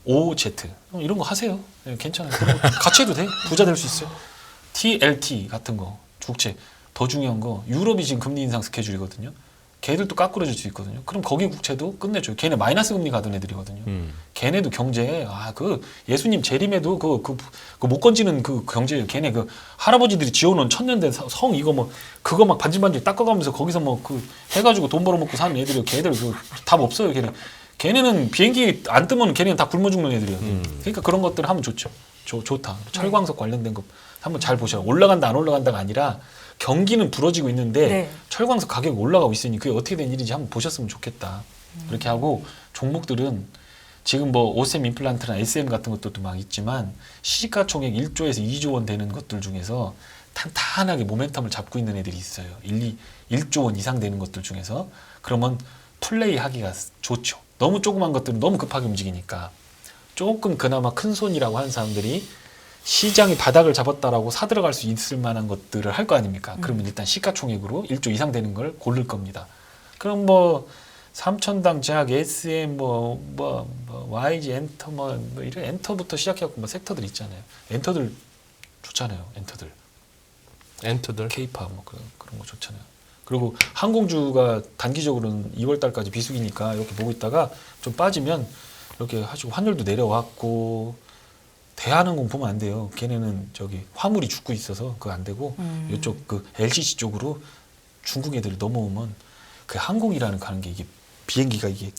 OZ. 이런 거 하세요. 네, 괜찮아요. 그런 거 같이 해도 돼. 부자 될 수 있어요. TLT 같은 거, 국채. 더 중요한 거, 유럽이 지금 금리 인상 스케줄이거든요. 걔들도 까꾸러질 수 있거든요. 그럼 거기 국채도 끝내줘요. 걔네 마이너스 금리 가던 애들이거든요. 걔네도 경제에 그 예수님 재림에도 그 못 건지는 그 경제예요. 걔네 그 할아버지들이 지어놓은 천년된 성 이거 뭐 그거 막 반질반질 닦아가면서 거기서 뭐 그 해가지고 돈 벌어먹고 사는 애들이요. 걔들 그 답 없어요. 걔네는 비행기 안 뜨면 걔네는 다 굶어 죽는 애들이에요. 그러니까 그런 것들 하면 좋죠. 좋다. 철광석 관련된 거 한번 잘 보셔. 올라간다 안 올라간다가 아니라 경기는 부러지고 있는데 네. 철광석 가격이 올라가고 있으니 그게 어떻게 된 일인지 한번 보셨으면 좋겠다. 그렇게 하고 종목들은 지금 뭐 오셈 임플란트나 SM 같은 것들도 막 있지만 시가총액 1조에서 2조 원 되는 것들 중에서 탄탄하게 모멘텀을 잡고 있는 애들이 있어요. 1조 원 이상 되는 것들 중에서 그러면 플레이하기가 좋죠. 너무 조그만 것들은 너무 급하게 움직이니까 조금 그나마 큰 손이라고 하는 사람들이 시장이 바닥을 잡았다라고 사들어갈 수 있을 만한 것들을 할 거 아닙니까? 그러면 일단 시가총액으로 1조 이상 되는 걸 고를 겁니다. 그럼 뭐 삼천당 제약, SM, YG, 엔터 뭐 이런 엔터부터 시작해갖고 뭐 섹터들 있잖아요. 엔터들 좋잖아요. 엔터들. K팝 뭐 그런 거 좋잖아요. 그리고 항공주가 단기적으로는 2월 달까지 비수기니까 이렇게 보고 있다가 좀 빠지면 이렇게 하시고 환율도 내려왔고 대한항공 보면 안 돼요. 걔네는 저기 화물이 죽고 있어서 그거 안 되고 이쪽 그 LCC 쪽으로 중국 애들이 넘어오면 그 항공이라는 가는 게 이게 비행기가 이게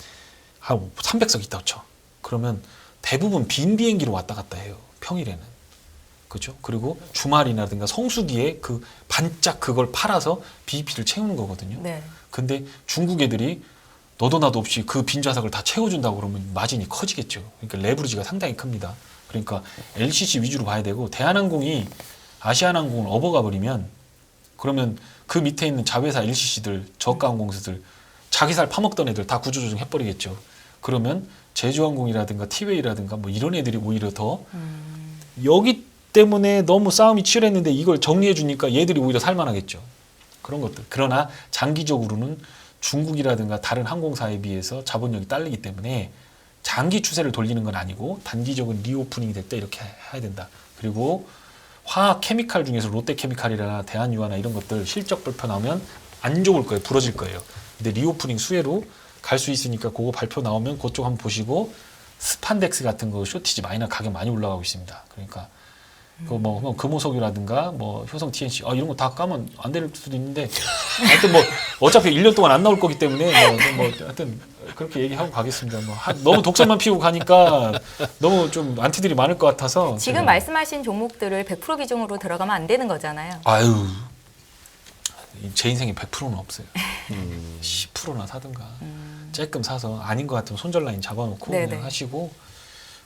한 300석 있다고 쳐. 그러면 대부분 빈 비행기로 왔다 갔다 해요. 평일에는. 그렇죠? 그리고 주말이라든가 성수기에 그 반짝 그걸 팔아서 BEP를 채우는 거거든요. 네. 근데 중국 애들이 너도 나도 없이 그 빈 좌석을 다 채워준다고 그러면 마진이 커지겠죠. 그러니까 레버리지가 상당히 큽니다. 그러니까 LCC 위주로 봐야 되고 대한항공이 아시아나항공을 업어가 버리면 그러면 그 밑에 있는 자회사 LCC들 저가항공사들 자기 살 파먹던 애들 다 구조조정 해버리겠죠. 그러면 제주항공이라든가 티웨이라든가 뭐 이런 애들이 오히려 더 여기 때문에 너무 싸움이 치열했는데 이걸 정리해 주니까 얘들이 오히려 살만하겠죠. 그런 것들. 그러나 장기적으로는 중국이라든가 다른 항공사에 비해서 자본력이 딸리기 때문에 장기 추세를 돌리는 건 아니고 단기적인 리오프닝이 될 때 이렇게 해야 된다. 그리고 화학 케미칼 중에서 롯데케미칼이나 대한유화나 이런 것들 실적 발표 나오면 안 좋을 거예요. 부러질 거예요. 근데 리오프닝 수혜로 갈 수 있으니까 그거 발표 나오면 그쪽 한번 보시고 스판덱스 같은 거 쇼티지 마이너 가격 많이 올라가고 있습니다. 그러니까 그 뭐 금호석유라든가 뭐 효성 TNC 이런 거 다 까면 안 될 수도 있는데 하여튼 뭐 어차피 1년 동안 안 나올 거기 때문에 뭐 하여튼 그렇게 얘기하고 가겠습니다. 뭐 너무 독선만 피우고 가니까 너무 좀 안티들이 많을 것 같아서 지금 말씀하신 종목들을 100% 비중으로 들어가면 안 되는 거잖아요. 아유 제 인생에 100%는 없어요. 10%나 사든가 쬐끔 사서 아닌 것 같으면 손절 라인 잡아놓고 네네. 그냥 하시고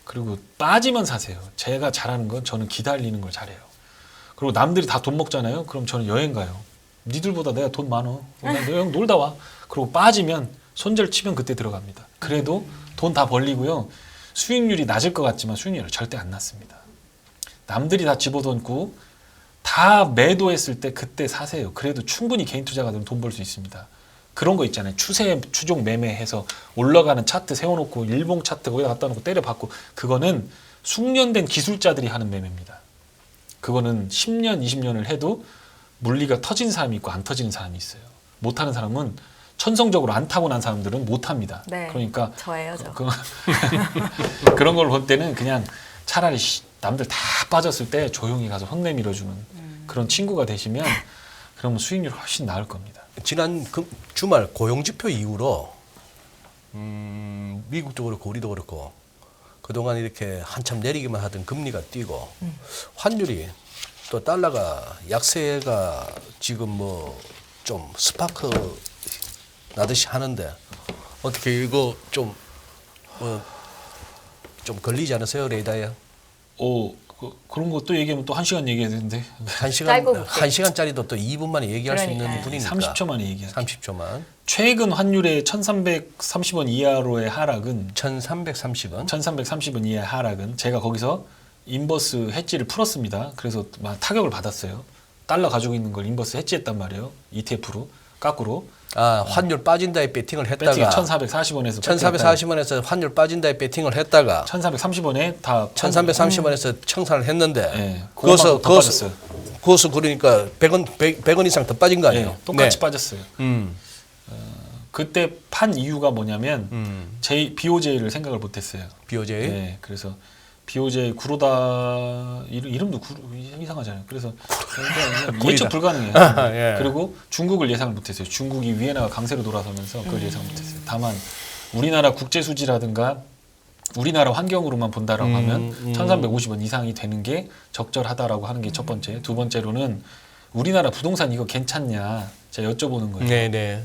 그리고 빠지면 사세요. 제가 잘하는 건 저는 기다리는 걸 잘해요. 그리고 남들이 다 돈 먹잖아요. 그럼 저는 여행 가요. 니들보다 내가 돈 많어. 나 여행 놀다 와. 그리고 빠지면 손절 치면 그때 들어갑니다. 그래도 돈 다 벌리고요. 수익률이 낮을 것 같지만 수익률은 절대 안 낮습니다. 남들이 다 집어넣고 다 매도했을 때 그때 사세요. 그래도 충분히 개인 투자가 되면 돈 벌 수 있습니다. 그런 거 있잖아요. 추종 매매해서 올라가는 차트 세워놓고 일봉 차트 거기다 갖다 놓고 때려박고 그거는 숙련된 기술자들이 하는 매매입니다. 그거는 10년, 20년을 해도 물리가 터진 사람이 있고 안 터지는 사람이 있어요. 못하는 사람은 천성적으로 안 타고난 사람들은 못합니다. 네. 그러니까 저예요, 저. 그런 걸 볼 때는 그냥 차라리 남들 다 빠졌을 때 조용히 가서 혼 내밀어주는 그런 친구가 되시면 그러면 수익률 훨씬 나을 겁니다. 지난 주말 고용지표 이후로 미국도 그렇고 우리도 그렇고 그동안 이렇게 한참 내리기만 하던 금리가 뛰고 환율이 또 달러가 약세가 지금 뭐 좀 스파크 나듯이 하는데 어떻게 이거 좀 걸리지 않으세요, 레이더에? 그런 것도 얘기하면 또 1시간 얘기해야 되는데 짧고 굵게. 1시간짜리도 또 2분 만에 얘기할 수 있는 그러니까요. 분이니까 30초 만에 얘기해요. 30초만. 최근 환율의 1,330원 이하로의 하락은 1,330원. 1,330원 이하의 하락은 제가 거기서 인버스 해지를 풀었습니다. 그래서 막 타격을 받았어요. 달러 가지고 있는 걸 인버스 해지했단 말이에요. ETF로 까꾸로. 아, 환율 빠진다에 배팅을 했다가 배팅 1,440원에서 1,440원에서 환율 빠진다에 배팅을 했다가 1,430원에 다 1,330원에서 청산을 했는데 네, 거기서 더 빠졌어요. 거기서 그러니까 100원 이상 더 빠진 거 아니에요? 네, 똑같이 네. 빠졌어요. 음. 그때 판 이유가 뭐냐면 BOJ를 생각을 못했어요. BOJ. 네, 그래서 BOJ 구로다 이름도 이상하잖아요. 그래서 예측 불가능해요. 예. 그리고 중국을 예상을 못했어요. 중국이 위에나가 강세로 돌아서면서 그걸 예상 못했어요. 다만 우리나라 국제 수지라든가 우리나라 환경으로만 본다라고 하면 1,350원 이상이 되는 게 적절하다라고 하는 게 첫 번째. 두 번째로는 우리나라 부동산 이거 괜찮냐 제가 여쭤보는 거예요. 네네.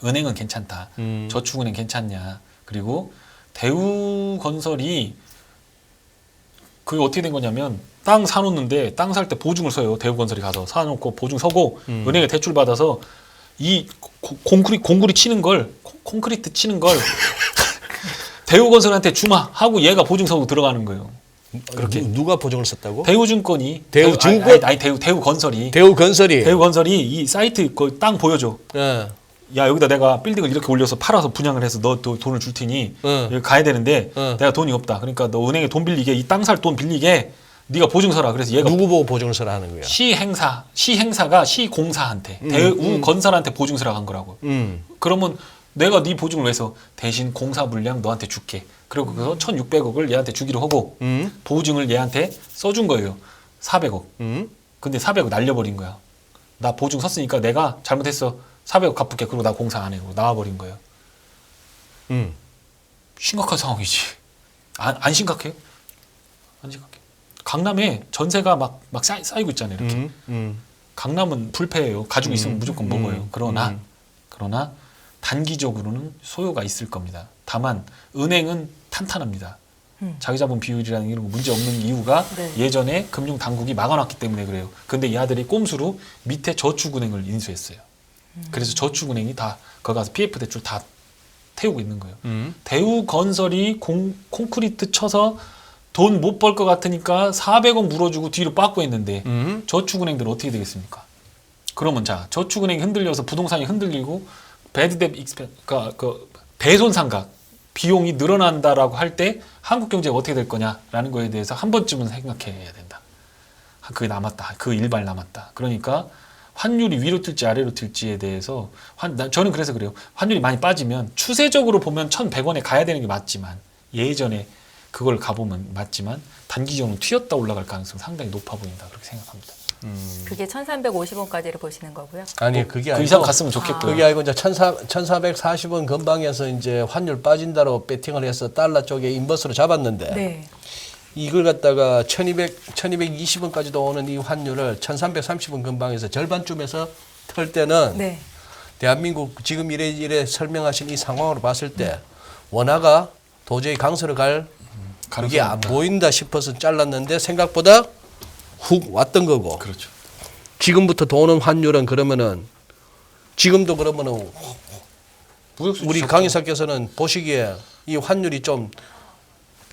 은행은 괜찮다. 저축은행 괜찮냐. 그리고 대우건설이 그게 어떻게 된 거냐면 땅 사놓는데 땅 살 때 보증을 써요. 대우건설이 가서 사놓고 보증 서고 은행에 대출 받아서 이 공구리 치는 걸 콘크리트 치는 걸 대우건설한테 주마 하고 얘가 보증 서고 들어가는 거예요. 그렇게 누가 보증을 썼다고? 대우증권이 대우증권? 아니 대우건설이 대우건설이. 대우건설이 이 사이트 그 땅 보여줘. 예. 야 여기다 내가 빌딩을 이렇게 올려서 팔아서 분양을 해서 너 돈을 줄 테니 여기 가야 되는데 내가 돈이 없다. 그러니까 너 은행에 돈 빌리게 이 땅 살 돈 빌리게 네가 보증 서라. 그래서 얘가 누구 보고 보증을 서라 하는 거야? 시행사가 시공사한테 대우건설한테 보증 서라 한 거라고. 그러면 내가 네 보증을 위해서 대신 공사 물량 너한테 줄게. 그리고 그래서 1,600억을 얘한테 주기로 하고 보증을 얘한테 써준 거예요. 400억. 근데 400억 날려버린 거야. 나 보증 섰으니까 내가 잘못했어. 400억 갚을게. 그리고 나 공사 안 해. 그리고 나와버린 거예요. 심각한 상황이지. 안 심각해요? 안 심각해. 강남에 전세가 막 쌓이고 있잖아요. 이렇게. 강남은 불패예요. 가지고 있으면 무조건 먹어요. 그러나 단기적으로는 소요가 있을 겁니다. 다만 은행은 탄탄합니다. 자기 자본 비율이라는 이런 거 문제 없는 이유가 네. 예전에 금융 당국이 막아놨기 때문에 그래요. 근데 이 아들이 꼼수로 밑에 저축은행을 인수했어요. 그래서 저축은행이 다 거기 가서 PF 대출 다 태우고 있는 거예요. 대우건설이 콘크리트 쳐서 돈 못 벌 것 같으니까 400억 물어주고 뒤로 빠꾸 했는데 저축은행들은 어떻게 되겠습니까? 그러면 자 저축은행이 흔들려서 부동산이 흔들리고 배드뎁 익스펜 그 배손상각 비용이 늘어난다라고 할 때 한국 경제가 어떻게 될 거냐라는 거에 대해서 한 번쯤은 생각해야 된다. 그게 남았다. 그 일발 남았다. 그러니까 환율이 위로 튈지 아래로 튈지에 대해서 저는 그래서 그래요. 환율이 많이 빠지면 추세적으로 보면 1,100원에 가야 되는 게 맞지만 예전에 그걸 가보면 맞지만 단기적으로 튀었다 올라갈 가능성이 상당히 높아 보인다. 그렇게 생각합니다. 그게 1,350원까지를 보시는 거고요. 아니 그게 그 아니고 이상 갔으면 좋겠고요. 그게 아니고 이제 1,440원 근방에서 이제 환율 빠진다로 배팅을 해서 달러 쪽에 인버스로 잡았는데 네. 이걸 갖다가 1,220원까지도 오는 이 환율을 1,330원 근방에서 절반쯤에서 털 때는 네. 대한민국 지금 이래 설명하신 이 상황으로 봤을 때 원화가 도저히 강세로 갈 그게 안 보인다 싶어서 잘랐는데 생각보다 훅 왔던 거고. 그렇죠. 지금부터 도는 환율은 그러면은 지금도 그러면은 우리 강 이사께서는 보시기에 이 환율이 좀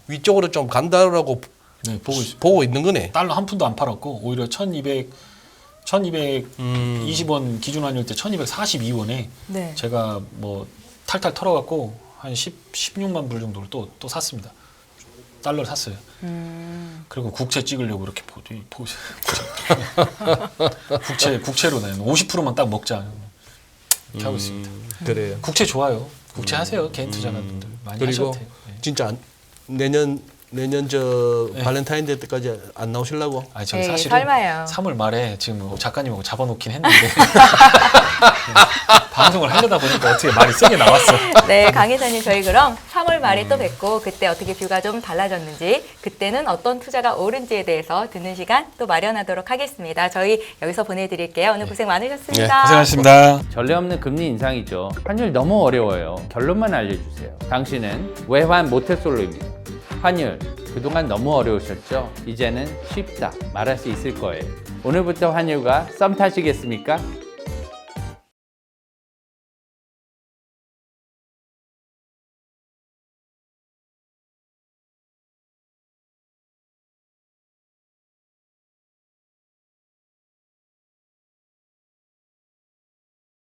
위쪽으로 좀 간다라고 네, 보고 있는 거네. 달러 한 푼도 안 팔았고 오히려 1,220원 기준 환율 때 1,242원에 네. 제가 뭐 탈탈 털어갖고 한 16만 불 정도를 또 샀습니다. 달러를 샀어요. 그리고 국채 찍으려고 이렇게 국채로 나요. 50%만 딱 먹자 이렇게 하고 있습니다. 그래요. 국채 좋아요. 국채 하세요. 개인 투자하는 분들 많이 그리고 하셔도 돼요. 네. 진짜 내년 저 발렌타인데이 때까지 안 나오시려고? 아니 저는 에이, 사실은 설마요. 3월 말에 지금 작가님하고 잡아놓긴 했는데 방송을 하려다 보니까 어떻게 말이 세게 나왔어. 네, 강 이사님 저희 그럼 3월 말에 또 뵙고 그때 어떻게 뷰가 좀 달라졌는지 그때는 어떤 투자가 옳은지에 대해서 듣는 시간 또 마련하도록 하겠습니다. 저희 여기서 보내드릴게요. 오늘 고생 많으셨습니다. 고생하셨습니다. 전례 없는 금리 인상이죠. 환율 너무 어려워요. 결론만 알려주세요. 당신은 외환 모태솔로입니다. 환율 그동안 너무 어려우셨죠? 이제는 쉽다 말할 수 있을 거예요. 오늘부터 환율과 썸 타시겠습니까?